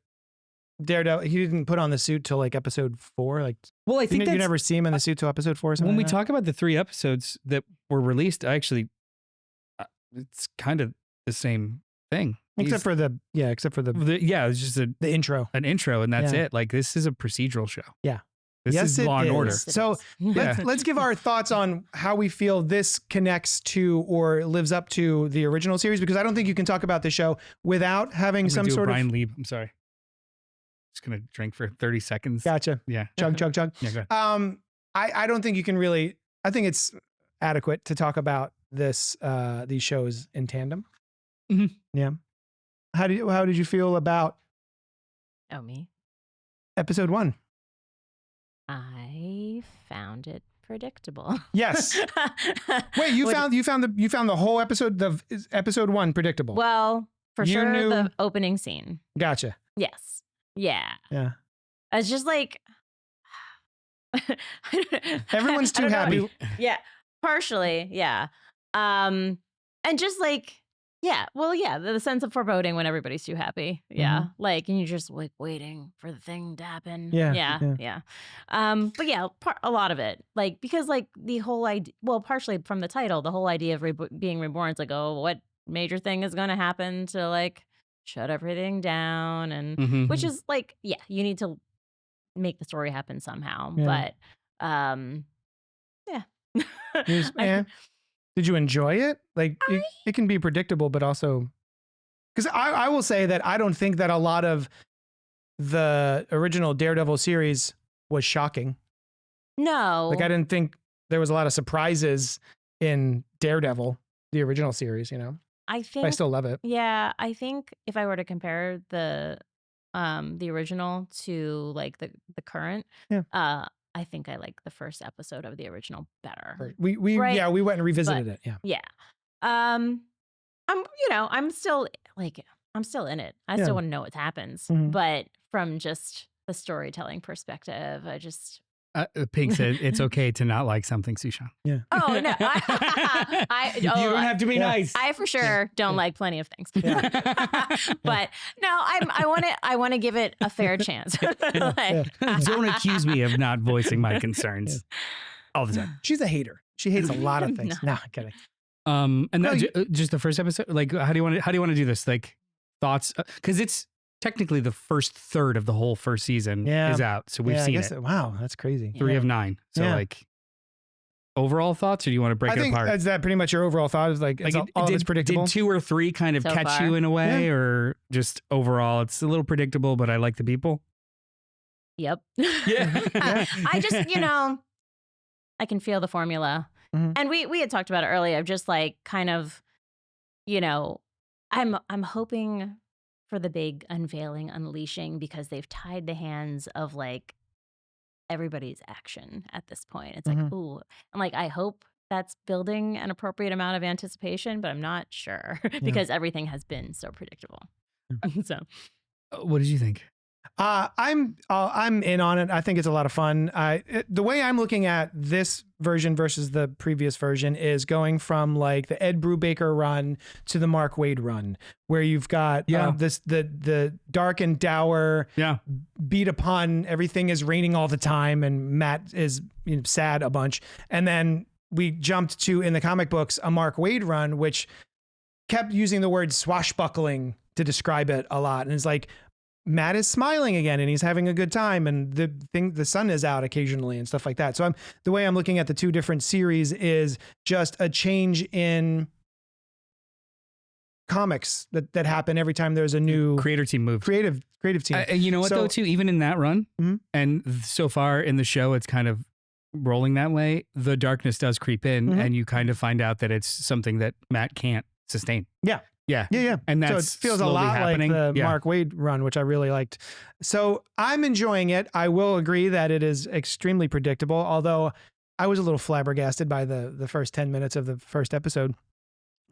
Daredevil, he didn't put on the suit till like episode 4. Like, well, I think you never see him in the suit till episode 4 or something. When we like talk about the 3 episodes that were released, it's kind of the same thing. Except for the it's just the intro. An intro, and that's it. Like, this is a procedural show. Yeah. This is Law and Order. So let's give our thoughts on how we feel this connects to or lives up to the original series, because I don't think you can talk about the show without having some sort of Brian Lee. I'm sorry. Just gonna drink for 30 seconds. Gotcha. Yeah. Chug. Yeah, go ahead. I don't think you can really. I think it's adequate to talk about these shows in tandem. Yeah. How did you feel about? Oh, me. Episode 1. I found it predictable. Yes. Wait, you found the whole episode, the episode 1 predictable. Well, for sure, the opening scene. Gotcha. Yes. Yeah. Yeah. It's just like everyone's too happy. Yeah. Partially. Yeah. And just like Yeah. Well, yeah. The sense of foreboding when everybody's too happy. Yeah. Like, and you're just like waiting for the thing to happen. Yeah. But yeah, a lot of it, like, because like the whole idea, well, partially from the title, the whole idea of being reborn, it's like, oh, what major thing is going to happen to like shut everything down? And which is like, yeah, you need to make the story happen somehow. Yeah. But, yeah. Did you enjoy it? Like it can be predictable, but also because I will say that I don't think that a lot of the original Daredevil series was shocking. No. Like I didn't think there was a lot of surprises in Daredevil, the original series, you know? I think but I still love it. Yeah, I think if I were to compare the original to like the current, I think I like the first episode of the original better. We right? we went and revisited it. Yeah. Yeah. I'm still in it. I still want to know what happens. But from just the storytelling perspective, I just Pink said it's okay to not like something, Sushan. Yeah. Oh no. You don't have to be nice. I for sure don't like plenty of things. But no, I want to give it a fair chance. Don't accuse me of not voicing my concerns all the time. She's a hater. She hates a lot of things. No, I'm kidding. And just the first episode, like how do you want to do this? Like thoughts, because it's technically the first third of the whole first season is out, so we've seen it. Wow, that's crazy. 3 of 9. So like overall thoughts, or do you want to break it apart? Is that pretty much your overall thought? Is like it's predictable? Did 2 or 3 kind of catch you in a way, or just overall it's a little predictable, but I like the people? Yep. Yeah. I just, I can feel the formula. And we had talked about it earlier, just like kind of, I'm hoping for the big unveiling, unleashing, because they've tied the hands of like everybody's action at this point. It's like, ooh, and like I hope that's building an appropriate amount of anticipation, but I'm not sure because everything has been so predictable. So, what did you think? I'm in on it. I think it's a lot of fun. The way I'm looking at this version versus the previous version is going from like the Ed Brubaker run to the Mark Waid run, where you've got the dark and dour, beat upon, everything is raining all the time, and Matt is sad a bunch. And then we jumped to, in the comic books, a Mark Waid run, which kept using the word swashbuckling to describe it a lot, and it's like, Matt is smiling again and he's having a good time, and the sun is out occasionally and stuff like that. So the way I'm looking at the 2 different series is just a change in comics that happen every time there's a new creator team move. Creative team. You know what though too, even in that run, and so far in the show it's kind of rolling that way, the darkness does creep in and you kind of find out that it's something that Matt can't sustain. Yeah. And that's so it feels a lot happening. Like the Mark Waid run, which I really liked. So I'm enjoying it. I will agree that it is extremely predictable, although I was a little flabbergasted by the first 10 minutes of the first episode.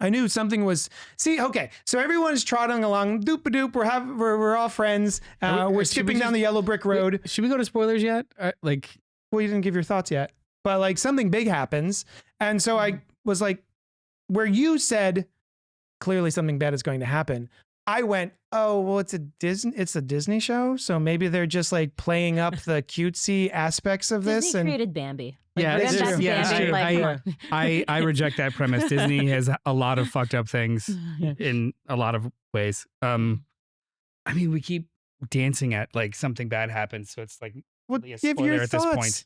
I knew something was, okay, so everyone's trotting along, doop-a-doop, we're all friends, we're skipping down the yellow brick road. Should we go to spoilers yet? Well, you didn't give your thoughts yet, but like something big happens. And so I was like, where you said, clearly something bad is going to happen, I went, oh, well, it's a Disney show, so maybe they're just like playing up the cutesy aspects of this. Disney created Bambi. It's true. I reject that premise. Disney has a lot of fucked up things in a lot of ways. I mean, we keep dancing at like something bad happens, so it's like really a spoiler at this point.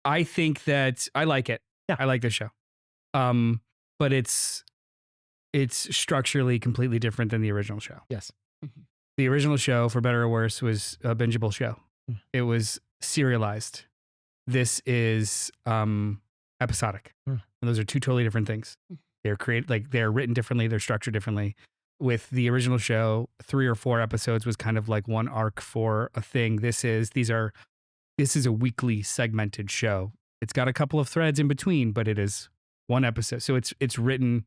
I think that I like it. I like the show. But it's structurally completely different than the original show. Yes. The original show, for better or worse, was a bingeable show. It was serialized. This is episodic. And those are 2 totally different things. They're they're written differently, they're structured differently. With the original show, 3 or 4 episodes was kind of like one arc for a thing. This is a weekly segmented show. It's got a couple of threads in between, but it is one episode. So it's written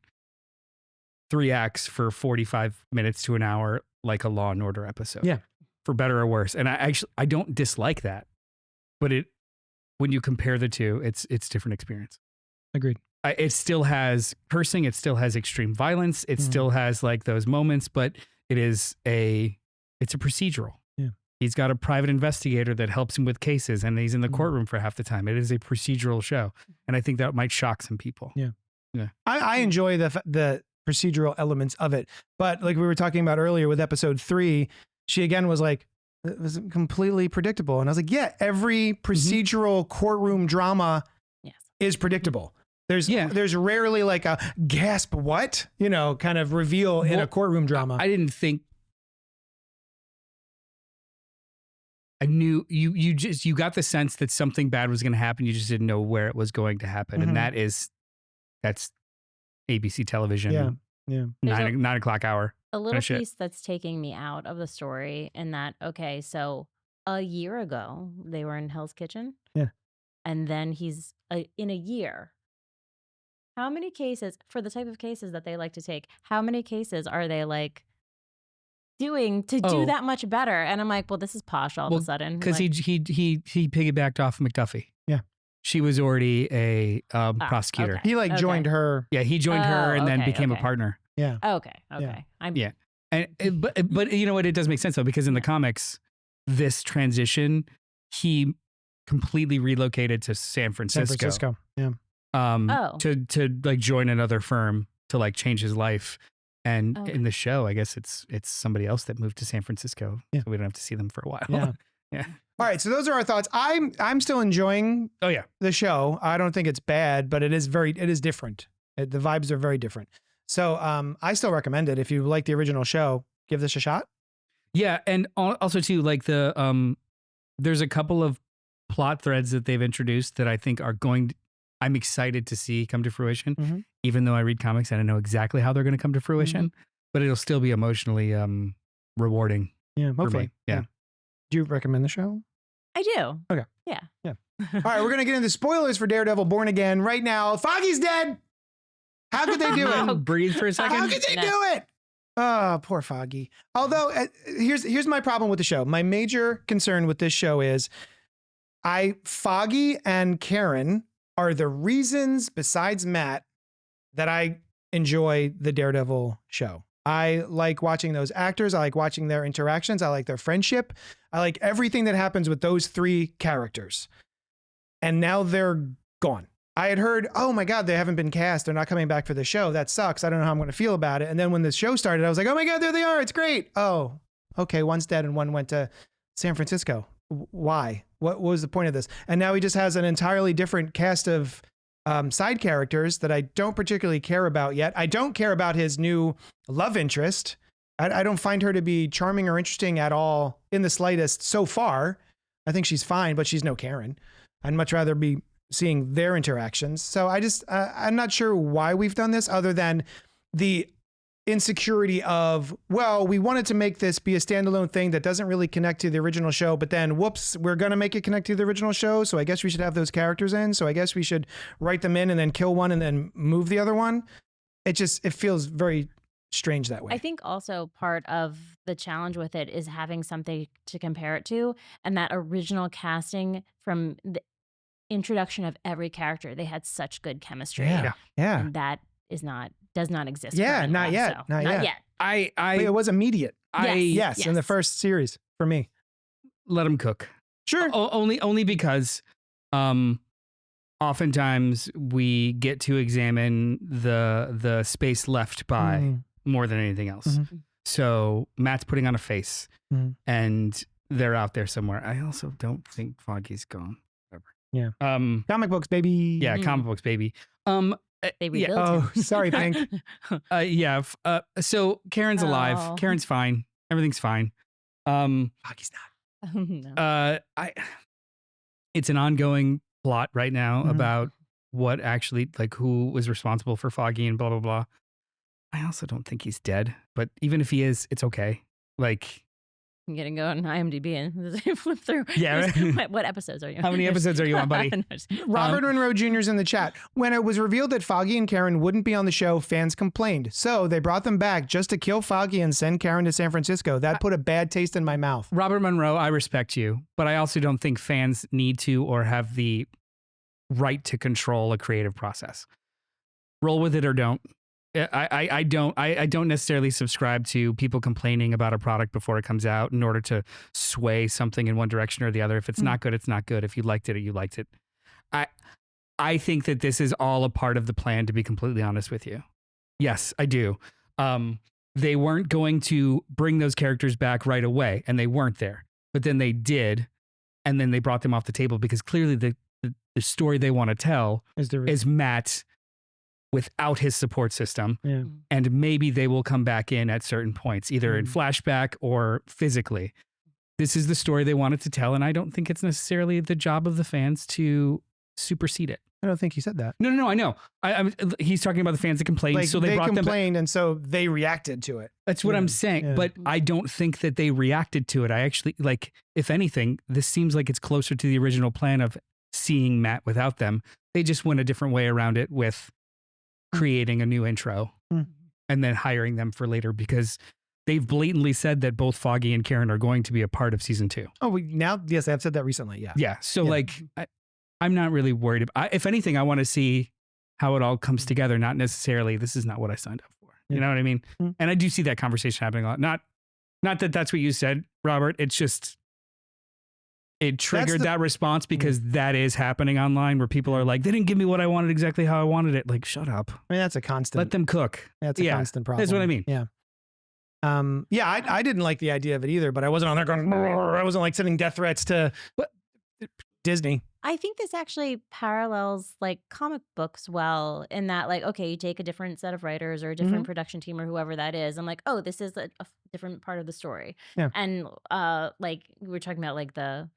3 acts for 45 minutes to an hour, like a Law and Order episode. Yeah. For better or worse. And I don't dislike that, but when you compare the 2, it's different experience. Agreed. it still has cursing, it still has extreme violence, it still has like those moments, but it's a procedural. Yeah. He's got a private investigator that helps him with cases, and he's in the courtroom for half the time. It is a procedural show, and I think that might shock some people. Yeah. Yeah. I enjoy the procedural elements of it, but like we were talking about earlier with episode 3, she again was like, it was completely predictable, and I was like, yeah, every procedural courtroom drama is predictable. There's rarely like a gasp, what, kind of reveal in a courtroom drama. I didn't think. I knew you got the sense that something bad was going to happen. You just didn't know where it was going to happen, and that's ABC television. Yeah. 9 o'clock hour. A little piece that's taking me out of the story in that, okay, so a year ago they were in Hell's Kitchen. Yeah. And then he's in a year. How many cases, for the type of cases that they like to take, how many cases are they like doing to do that much better? And I'm like, well, this is posh all of a sudden. Because he piggybacked off of McDuffie. Yeah. She was already a prosecutor. Okay. He joined her. Yeah, he joined her and then became a partner. Yeah. Okay. And but you know what? It does make sense though, because in the comics, this transition, he completely relocated to San Francisco. Yeah. To like join another firm to like change his life. And in the show, I guess it's somebody else that moved to San Francisco. Yeah. So we don't have to see them for a while. Yeah. Yeah. All right, so those are our thoughts. I'm still enjoying the show. I don't think it's bad, but it is different. The vibes are very different. So I still recommend it. If you like the original show, give this a shot. Yeah, and also too, like there's a couple of plot threads that they've introduced that I think I'm excited to see come to fruition. Even though I read comics and I know exactly how they're going to come to fruition, but it'll still be emotionally rewarding. Yeah, hopefully. For me. Yeah. Do you recommend the show? I do. Okay. Yeah. All right, we're going to get into spoilers for Daredevil Born Again right now. Foggy's dead. How could they do it? Breathe for a second. How could they do it? Oh, poor Foggy. Although, here's my problem with the show. My major concern with this show is Foggy and Karen are the reasons, besides Matt, that I enjoy the Daredevil show. I like watching those actors. I like watching their interactions. I like their friendship. I like everything that happens with those 3 characters. And now they're gone. I had heard, oh my God, they haven't been cast. They're not coming back for the show. That sucks. I don't know how I'm going to feel about it. And then when the show started, I was like, oh my God, there they are. It's great. Oh, okay. One's dead and one went to San Francisco. Why? What was the point of this? And now he just has an entirely different cast of side characters that I don't particularly care about yet. I don't care about his new love interest. I don't find her to be charming or interesting at all in the slightest so far. I think she's fine, but she's no Karen. I'd much rather be seeing their interactions. So I'm not sure why we've done this other than the insecurity of, well, we wanted to make this be a standalone thing that doesn't really connect to the original show, but then whoops, we're going to make it connect to the original show. So I guess we should have those characters in. So I guess we should write them in and then kill one and then move the other one. It feels very strange that way. I think also part of the challenge with it is having something to compare it to, and that original casting from the introduction of every character, they had such good chemistry. Yeah. And that does not exist. Yeah, not yet. So, not yet. But it was immediate. Yes. In the first series for me. Let them cook. Sure. Only because oftentimes we get to examine the space left by more than anything else. So Matt's putting on a face and they're out there somewhere. I also don't think Foggy's gone. Yeah. Comic books, baby. Yeah, comic books, baby. They rebuilt him. Oh, sorry, Pink. So Karen's alive. Karen's fine. Everything's fine. Foggy's not. No. It's an ongoing plot right now about what actually, like, who was responsible for Foggy and blah, blah, blah. I also don't think he's dead, but even if he is, it's okay. Like, I'm gonna go on IMDb and flip through. Yeah. What episodes are you on? How many episodes are you on, buddy? Robert Monroe Jr. is in the chat. When it was revealed that Foggy and Karen wouldn't be on the show, fans complained. So they brought them back just to kill Foggy and send Karen to San Francisco. That put a bad taste in my mouth. Robert Monroe, I respect you, but I also don't think fans need to or have the right to control a creative process. roll with it or don't. I don't necessarily subscribe to people complaining about a product before it comes out in order to sway something in one direction or the other. If it's not good, it's not good. If you liked it, you liked it. I think that this is all a part of the plan, to be completely honest with you. Yes, I do. They weren't going to bring those characters back right away, and they weren't there. But then they did, and then they brought them off the table because clearly the story they want to tell is Matt without his support system. Yeah. And maybe they will come back in at certain points, either in flashback or physically. This is the story they wanted to tell, and I don't think it's necessarily the job of the fans to supersede it. I don't think he said that. No, I know. He's talking about the fans that complained, Like, so they brought them back. complained, and so they reacted to it. That's what I'm saying. But I don't think that they reacted to it. I actually, like, if anything, this seems like it's closer to the original plan of seeing Matt without them. They just went a different way around it with creating a new intro and then hiring them for later, because they've blatantly said that both Foggy and Karen are going to be a part of season 2. Oh, yes, I've said that recently. Yeah. Yeah. So like, I'm not really worried about, if anything, I want to see how it all comes together. Not necessarily, this is not what I signed up for. You know what I mean? And I do see that conversation happening a lot. Not that that's what you said, Robert. It's just, it triggered that response because that is happening online where people are like, they didn't give me what I wanted exactly how I wanted it. Like, shut up. I mean, that's a constant. Let them cook. That's a constant problem. That's what I mean. Yeah. I didn't like the idea of it either, but I wasn't on there going, I wasn't like sending death threats to Disney. I think this actually parallels like comic books well in that, like, okay, you take a different set of writers or a different production team or whoever that is. I'm like, oh, this is a different part of the story. Yeah. And like we were talking about like the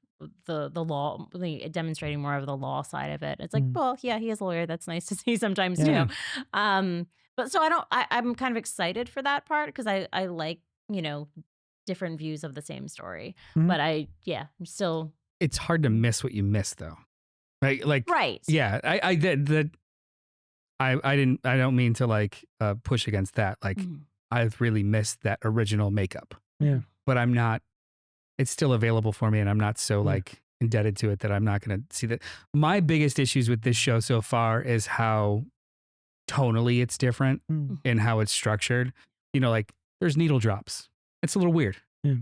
law, demonstrating more of the law side of it. It's like, well, yeah, he is a lawyer. That's nice to see sometimes too. But so I'm kind of excited for that part because I like, different views of the same story. But I'm still. It's hard to miss what you missed though. Right. Like, right. Yeah. I don't mean to like push against that. Like I've really missed that original makeup. Yeah. But I'm not, it's still available for me and I'm not so like indebted to it that I'm not going to see that. My biggest issues with this show so far is how tonally it's different in how it's structured. Like there's needle drops. It's a little weird. Yeah.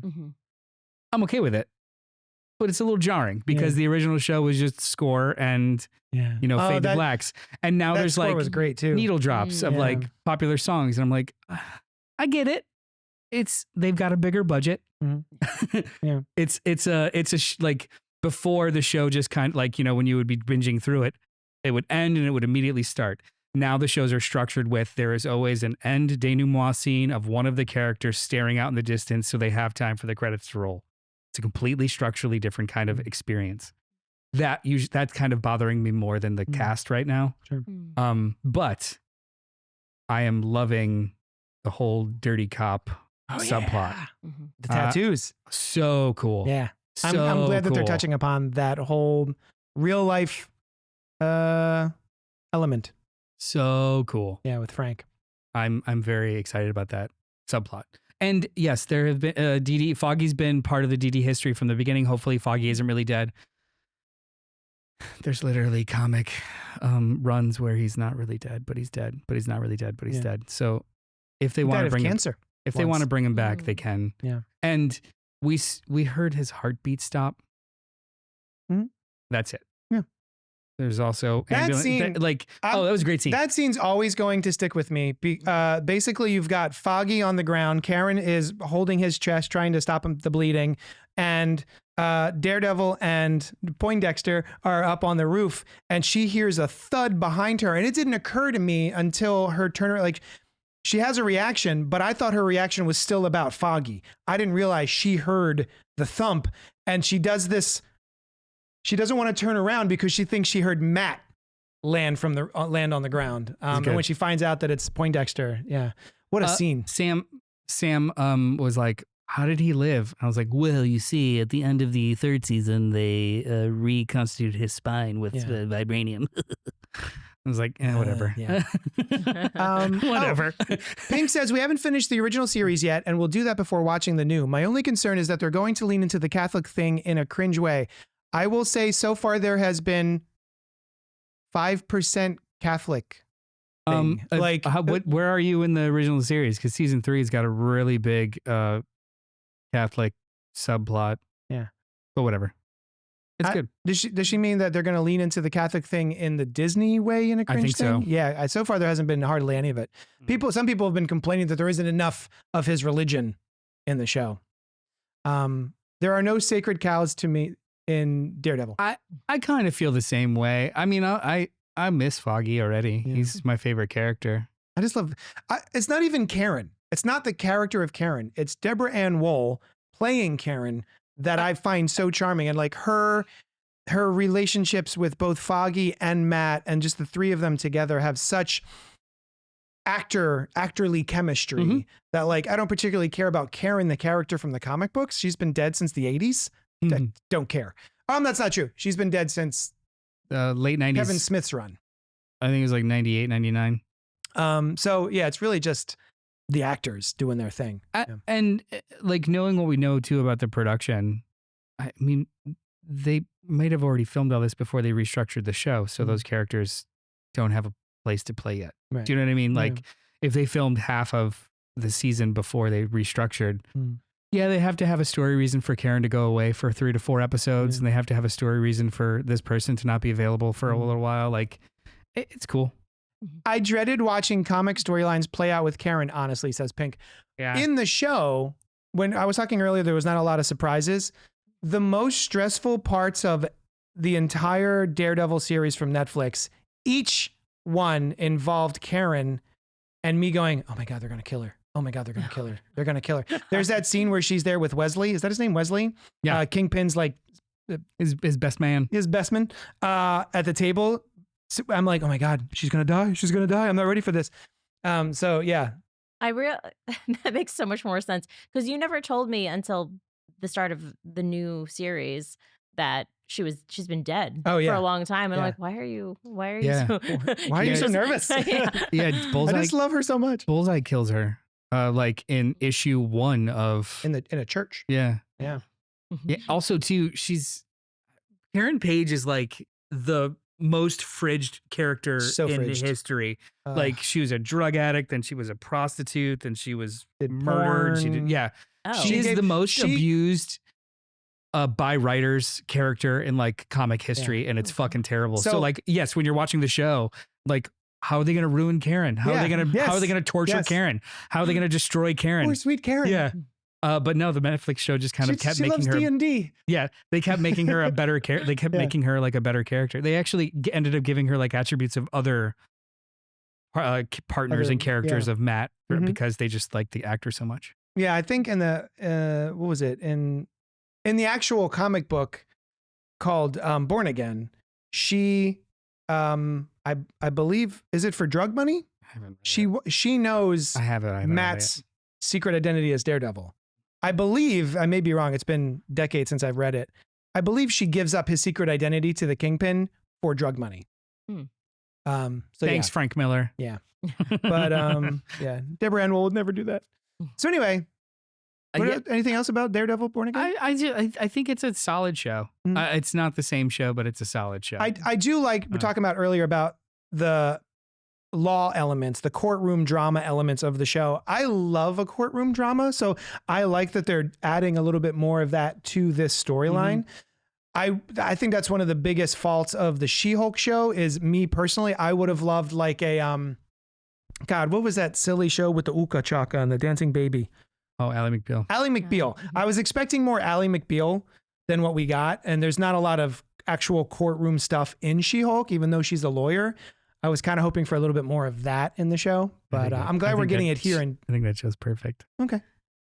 I'm okay with it, but it's a little jarring because the original show was just score and, fade to blacks. And now there's like was great too. Needle drops of like popular songs. And I'm like, I get it. They've got a bigger budget. Yeah. Like before the show just kind of like, when you would be binging through it, it would end and it would immediately start. Now the shows are structured with, there is always an end denouement scene of one of the characters staring out in the distance so they have time for the credits to roll. It's a completely structurally different kind of experience. That's kind of bothering me more than the cast right now. Sure. But I am loving the whole dirty cop subplot. Yeah. The tattoos. So cool. Yeah. So I'm glad that they're cool. touching upon that whole real life element. So cool. Yeah, with Frank. I'm very excited about that subplot. And yes, there have been Foggy's been part of the DD history from the beginning. Hopefully Foggy isn't really dead. There's literally comic runs where he's not really dead, but he's dead, but he's not really dead, but he's dead. So if they want to bring cancer, they want to bring him back, they can. Yeah. And we heard his heartbit stop. That's it. Yeah. There's also that scene. that was a great scene. That scene's always going to stick with me. Basically, you've got Foggy on the ground. Karen is holding his chest, trying to stop the bleeding, and Daredevil and Poindexter are up on the roof, and she hears a thud behind her, and it didn't occur to me until her turn. Like, she has a reaction, but I thought her reaction was still about Foggy. I didn't realize she heard the thump, and she does this. She doesn't want to turn around because she thinks she heard Matt land on the ground. And when she finds out that it's Poindexter, what a scene. Sam was like, how did he live? I was like, well, you see, at the end of the third season, they reconstituted his spine with vibranium. I was like, whatever. Whatever. Pink says, we haven't finished the original series yet, and we'll do that before watching the new. My only concern is that they're going to lean into the Catholic thing in a cringe way. I will say so far there has been 5% Catholic thing. Where are you in the original series? Because season 3 has got a really big Catholic subplot. Yeah, but whatever. It's good. Does she mean that they're going to lean into the Catholic thing in the Disney way in a cringe think so. thing? Yeah. So far, there hasn't been hardly any of it. Some people have been complaining that there isn't enough of his religion in the show. There are no sacred cows to me in Daredevil. I kind of feel the same way. I mean, I miss Foggy already. Yeah. He's my favorite character. I just love. It's not even Karen. It's not the character of Karen. It's Deborah Ann Woll playing Karen that I find so charming, and like her relationships with both Foggy and Matt, and just the three of them together have such actorly chemistry that like I don't particularly care about Karen, the character from the comic books. She's been dead since the 80s. Don't care. That's not true. She's been dead since late 90s. Kevin Smith's run. I think it was like 98, 99. So yeah, it's really just the actors doing their thing. And like knowing what we know too about the production, I mean, they might have already filmed all this before they restructured the show. So those characters don't have a place to play yet. Right. Do you know what I mean? Like if they filmed half of the season before they restructured, yeah, they have to have a story reason for Karen to go away for 3 to 4 episodes. And they have to have a story reason for this person to not be available for a little while. Like it's cool. I dreaded watching comic storylines play out with Karen, honestly, says Pink. Yeah. In the show, when I was talking earlier, there was not a lot of surprises. The most stressful parts of the entire Daredevil series from Netflix, each one involved Karen and me going, oh my God, they're going to kill her. Oh my God, they're going to kill her. They're going to kill her. There's that scene where she's there with Wesley. Is that his name, Wesley? Yeah. Kingpin's like... His best man. His best man at the table. I'm like, oh my God, she's going to die. She's going to die. I'm not ready for this. So yeah. That makes so much more sense because you never told me until the start of the new series that she's been dead for a long time. And I'm like, why are you so why are you so nervous? Bullseye, I just love her so much. Bullseye kills her like in issue 1 of in a church. Yeah. Also too, Karen Page is like the most fridged character in history. Like she was a drug addict, then she was a prostitute, then she was murdered. Porn. She is the most abused by writers character in like comic history, and it's fucking terrible. So like, yes, when you're watching the show, like, how are they going to ruin Karen? How are they going to torture Karen? How are they going to destroy Karen? Poor sweet Karen. Yeah. But no, the Netflix show just kind of kept making her. D&D. Yeah, they kept making her a better character. They kept making her like a better character. They actually ended up giving her like attributes of other partners and characters of Matt because they just liked the actor so much. Yeah, I think in the what was it in the actual comic book called Born Again, she I believe, is it for drug money? She knows Matt's secret identity as Daredevil. I believe, I may be wrong, it's been decades since I've read it. I believe she gives up his secret identity to the Kingpin for drug money. Thanks, Frank Miller. Yeah. But Deborah Ann Woll would never do that. So anyway, anything else about Daredevil Born Again? I think it's a solid show. It's not the same show, but it's a solid show. I do like, we're talking about earlier about the law elements, the courtroom drama elements of the show. I love a courtroom drama, so I like that they're adding a little bit more of that to this storyline. I think that's one of the biggest faults of the She-Hulk show is me personally. I would have loved like a God, what was that silly show with the Uka Chaka and the dancing baby? Oh, Ally McBeal. Ally McBeal. I was expecting more Ally McBeal than what we got, and there's not a lot of actual courtroom stuff in She-Hulk, even though she's a lawyer. I was kind of hoping for a little bit more of that in the show, but I'm glad we're getting it here. And I think that show's perfect. Okay.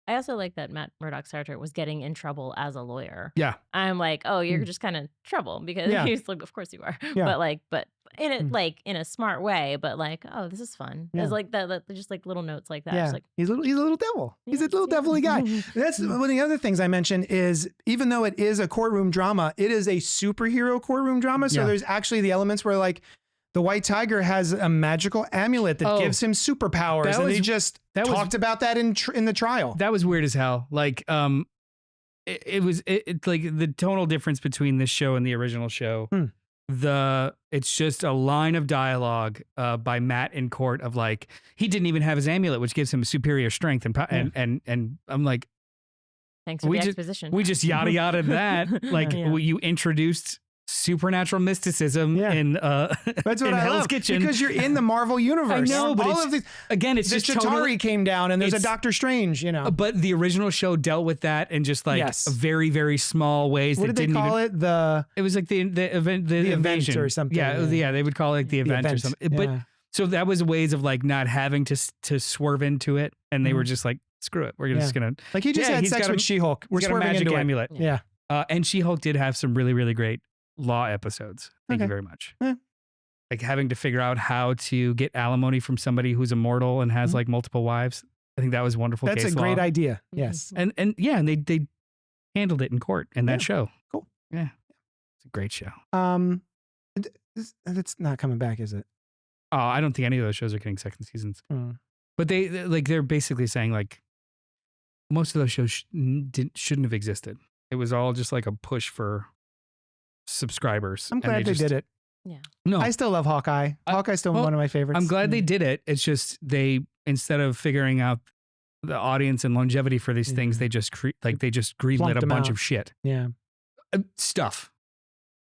I also like that Matt Murdock's character was getting in trouble as a lawyer. Yeah. I'm like, oh, you're just kind of trouble because he's like, of course you are. Yeah. But in it, like in a smart way, but like, oh, this is fun. Yeah. It's like that, just like little notes like that. Yeah. Like, he's a little devil. He's a little devilly guy. That's one of the other things I mentioned is even though it is a courtroom drama, it is a superhero courtroom drama. So there's actually the elements where like, the White Tiger has a magical amulet that gives him superpowers, and they just talked about that in the trial. That was weird as hell. Like, it was like the tonal difference between this show and the original show it's just a line of dialogue by Matt in court of like, he didn't even have his amulet, which gives him superior strength. And I'm like, thanks for the exposition. We just yada yada that. Like you introduced supernatural mysticism in that's what in I Hell's love Kitchen, because you're in the Marvel universe. I know, but all of these again, it's the just Chitauri totally, came down, and there's a Doctor Strange. You know, but the original show dealt with that in just like very very small ways. What did they call it? It was like the event, the invasion or something. Yeah, they would call it like the event or something. Yeah. But so that was ways of like not having to swerve into it, and they were just like, screw it, we're just gonna like he just had sex with She-Hulk. We're got a magic into amulet. Yeah, and She-Hulk did have some really really great law episodes. Thank you very much. Like having to figure out how to get alimony from somebody who's immortal and has like multiple wives. I think that was wonderful. That's case a great law. idea. Yes, and they handled it in court in that show. Cool. Yeah, it's a great show. It's not coming back, is it? Oh, I don't think any of those shows are getting second seasons. But they're basically saying like most of those shows shouldn't have existed. It was all just like a push for subscribers. I'm glad they did it. Yeah. No, I still love Hawkeye. Hawkeye's still one of my favorites. I'm glad they did it. It's just instead of figuring out the audience and longevity for these things, they just greenlit a bunch of shit. Yeah. Stuff.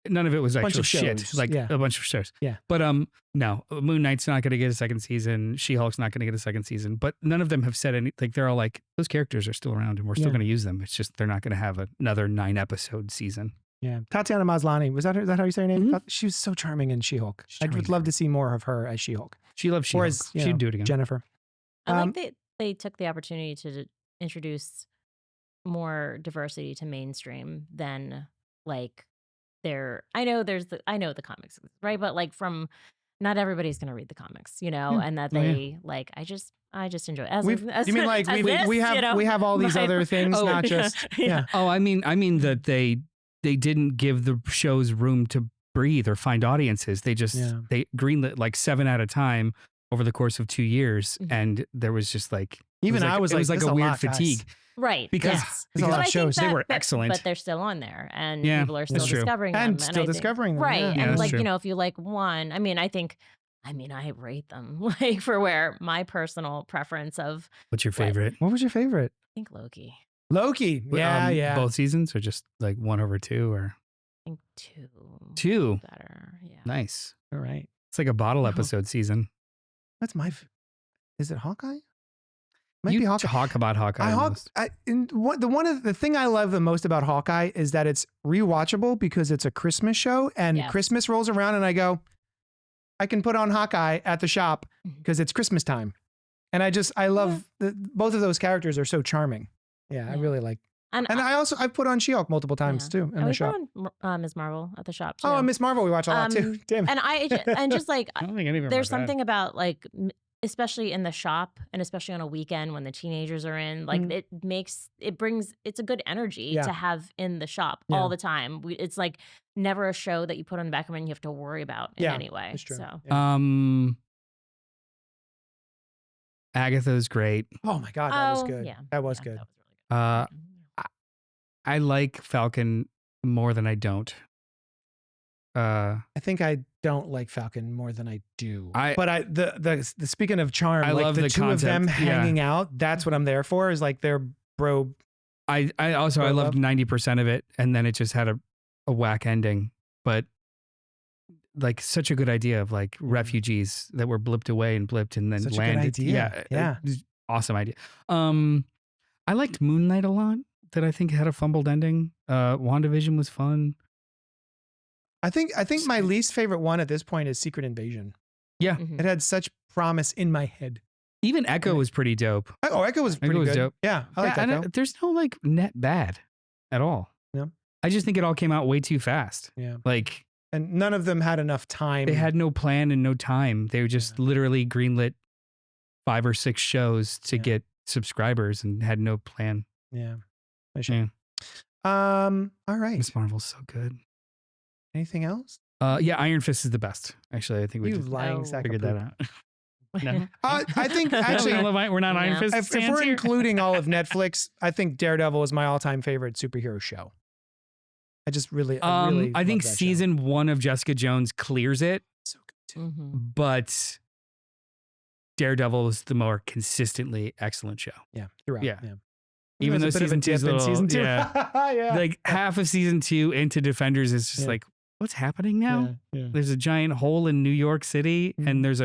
None of it was actual shit. Like a bunch of shows. Yeah. But no, Moon Knight's not going to get a second season. She-Hulk's not going to get a second season. But none of them have said any. Like they're all like, those characters are still around and we're still going to use them. It's just they're not going to have another 9-episode season. Yeah. Tatiana Maslany. Is that how you say her name? She was so charming in She-Hulk. I would love to see more of her as She-Hulk. She loves She-Hulk. She'd do it again. Jennifer. I like that they took the opportunity to introduce more diversity to mainstream than like I know the comics, right? But like not everybody's going to read the comics, you know, and that they like, I just enjoy it. You mean like we have all these other things, not just, Oh, I mean that they didn't give the shows room to breathe or find audiences. They just, they greenlit like 7 at a time over the course of 2 years. And there was just like, it was like a weird fatigue. Right. Because a lot of shows, they were excellent. But they're still on there and people are still discovering them. And still discovering them. Right. Yeah. And like, you know, if you like one, I rate them like for where my personal preference of. What's your favorite? What was your favorite? I think Loki. Loki. Yeah. Both seasons or just like 1 over 2 or? I think 2. 2. Better. Yeah. Nice. All right. It's like a bottle episode season. That's is it Hawkeye? Might be Hawkeye. Talk about Hawkeye. The thing I love the most about Hawkeye is that it's rewatchable because it's a Christmas show and Christmas rolls around and I go, I can put on Hawkeye at the shop because it's Christmas time. And I love both of those characters are so charming. Yeah. I really like. And I've put on She-Hulk multiple times too in the shop. Put on Ms. Marvel at the shop too. Oh, Miss Marvel we watch a lot too. Damn it. And just like I don't think any of them there's something about like especially in the shop and especially on a weekend when the teenagers are in, like it's a good energy to have in the shop all the time. It's like never a show that you put on the back of it and you have to worry about in any way. That's true. So. Agatha's great. Oh my God, that was good. Yeah. That was good. That was really good. I like Falcon more than I don't. I think I don't like Falcon more than I do. The speaking of charm, I love the two concept. Of them hanging out. That's what I'm there for. Is like their bro. I loved 90% of it, and then it just had a whack ending. But like such a good idea of like refugees that were blipped away and blipped and then such landed. A good idea. Yeah. Awesome idea. I liked Moon Knight a lot. That I think had a fumbled ending. WandaVision was fun. I think my least favorite one at this point is Secret Invasion. Yeah. It had such promise in my head. Even Echo was pretty dope. Oh, Echo was pretty good. Dope. Yeah, I like Echo. There's no like net bad at all. No. I just think it all came out way too fast. Yeah. Like, and none of them had enough time. They had no plan and no time. They were just literally greenlit 5 or 6 shows to get subscribers and had no plan. Yeah. Yeah. All right. Miss Marvel's so good. Anything else? Yeah, Iron Fist is the best. Actually, I think we just figured that out. No. I think actually we're not Iron Fist. If we're including all of Netflix, I think Daredevil is my all-time favorite superhero show. I just really, I think love that season 1 of Jessica Jones clears it, show. So good too. but Daredevil is the more consistently excellent show. Yeah, throughout. Yeah. Yeah. Even though There's a bit of a season 2 is dip in season 2. yeah, yeah. like half of season 2 into Defenders is just Yeah. like, what's happening now? Yeah. There's a giant hole in New York City, and there's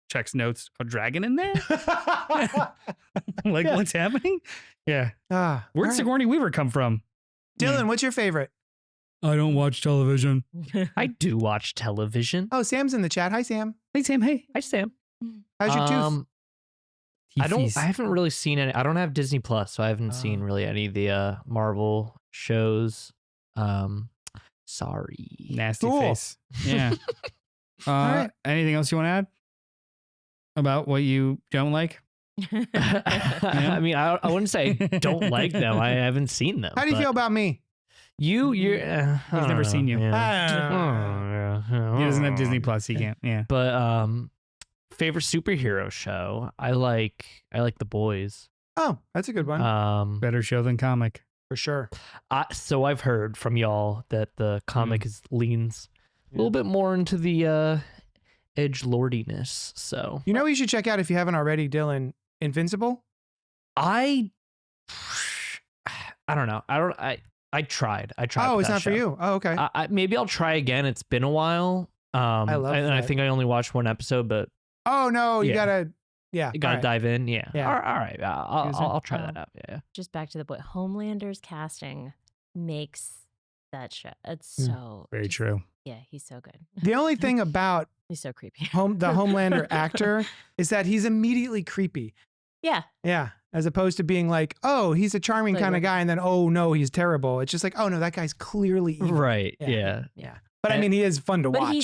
checks notes a dragon in there. Like, what's happening? Yeah. Where'd Sigourney Weaver come from? Dylan, what's your favorite? I don't watch television. I do watch television. Oh, Sam's in the chat. Hi, Sam. Hey, Sam. Hey. Hi, Sam. How's your tooth? I haven't really seen any. I don't have Disney Plus, so I haven't seen really any of the Marvel shows. Sorry. Nasty Cool. face. Yeah. right. Anything else you want to add about what you don't like? I mean, I wouldn't say I don't like them. I haven't seen them. How do you feel about me? You're. He's never seen you. Yeah. He doesn't have Disney Plus. He can't. Yeah. But favorite superhero show? I like The Boys. Oh, that's a good one. Better show than comic. For sure. So I've heard from y'all that the comic leans a little bit more into the edgelordiness. So You know what you should check out if you haven't already, Dylan? Invincible? I don't know. I tried. Oh, with it's that not show. for you. Oh, okay. Maybe I'll try again. It's been a while. I love and I that. think I only watched one episode, but Oh, no, you Yeah. gotta, yeah. you gotta all right. dive in. Yeah. Yeah. All right. I'll try that out. Yeah. Just back to the point. Homelander's casting makes that show. It's so Very true. Yeah, he's so good. The only thing about He's so creepy. the Homelander actor is that he's immediately creepy. Yeah. Yeah. As opposed to being like, oh, he's a charming Like, kind of right. guy. And then, oh, no, he's terrible. It's just like, oh, no, that guy's clearly evil. Right. Yeah. Yeah. Yeah. But I mean, he is fun to But watch.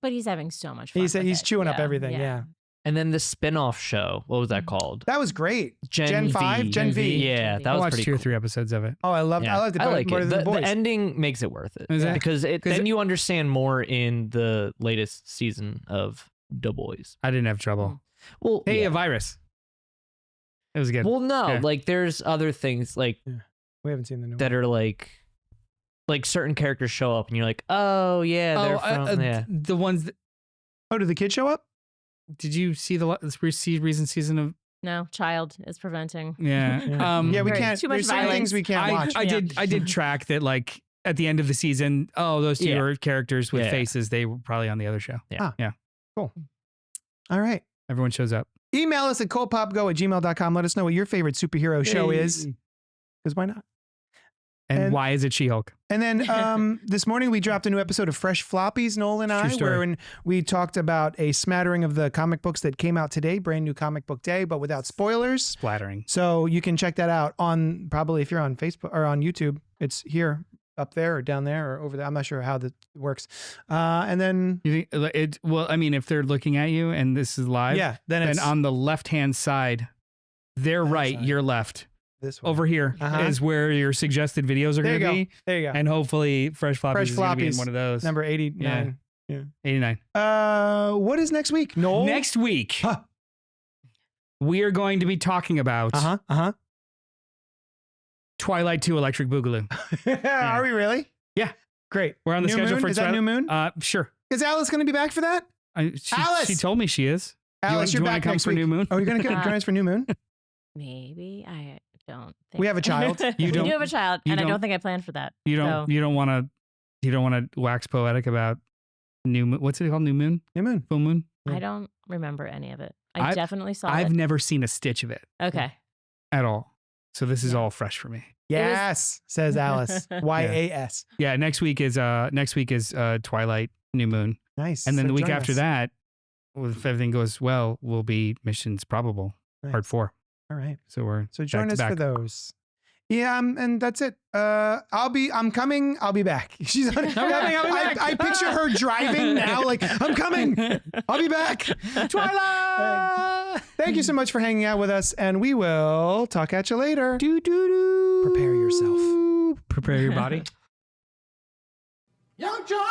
he's having so much fun. He's with it. chewing up everything. Yeah. And then the spin-off show. What was that called? That was great. Gen 5? Gen V. Yeah, that I was watched pretty 2 or cool. 3 episodes of it. Oh, I loved Yeah. it I like more it. than the boys. The ending makes it worth it. Is it? Because Because then it- you understand more in the latest season of The Boys. I didn't have trouble. Well, Hey, yeah. a virus. It was good. Well, no, Yeah. like there's other things like We haven't seen the new that one. are like certain characters show up and you're like, oh yeah, they're from yeah. The ones that, Oh, did the kid show up? did you see the recent season of? No, child is preventing. Yeah. Yeah, we Right. can't. Too much There's certain things violence. we can't watch. I did track that, like at the end of the season. Oh, those 2 Yeah. are characters with Yeah. faces. They were probably on the other show. All right. Everyone shows up. Email us at cultpopgo@gmail.com. Let us know what your favorite superhero show is. Because why not? And why is it She-Hulk? And then this morning we dropped a new episode of Fresh Floppies, Noel and I, True story. wherein we talked about a smattering of the comic books that came out today, brand new comic book day, but without spoilers. Splattering. So you can check that out on probably if you're on Facebook or on YouTube. It's here, up there, or down there, or over there. I'm not sure how that works. And then You think it? Well, I mean, if they're looking at you and this is live, yeah, then then it's on the left-hand side, their That right, side. your left. this way. Over here is Uh-huh. where your suggested videos are There you going to go. be. There you go. And hopefully Fresh Floppies Fresh is going to be in Floppies, one of those. Number 89. 89. What is next week? Noel? Next week, Huh. we are going to be talking about Twilight 2 Electric Boogaloo. Are we really? Yeah. Great. We're on the New schedule moon? for Is that Twilight. New Moon? Sure. Is Alice going to be back for that? Alice! She told me she is. Alice, do you're you wanna back come next for week. New Moon? Oh, you're going to join us for New Moon? Maybe I don't think We have a child. You we don't- do have a child, you and I don't- don't think I planned for that. You So- don't want to wax poetic about New Moon. What's it called? New Moon? New Moon. Full Moon? I don't remember any of it. I definitely saw I've it. never seen a stitch of it Okay. at all. So this is Yeah. all fresh for me. Yes, says Alice. YAS. Yeah, next week is Twilight, New Moon. Nice. And then So the week join after us. that, well, if everything goes well, will be Missions Probable, Nice. part 4. All right. So we're So join back us to for back. those. Yeah, and that's it. I'm coming. I'll be back. She's on, I picture her driving now, like, I'm coming. I'll be back. Twilight. Thank you so much for hanging out with us, and we will talk at you later. Prepare yourself. Prepare your body. Young John!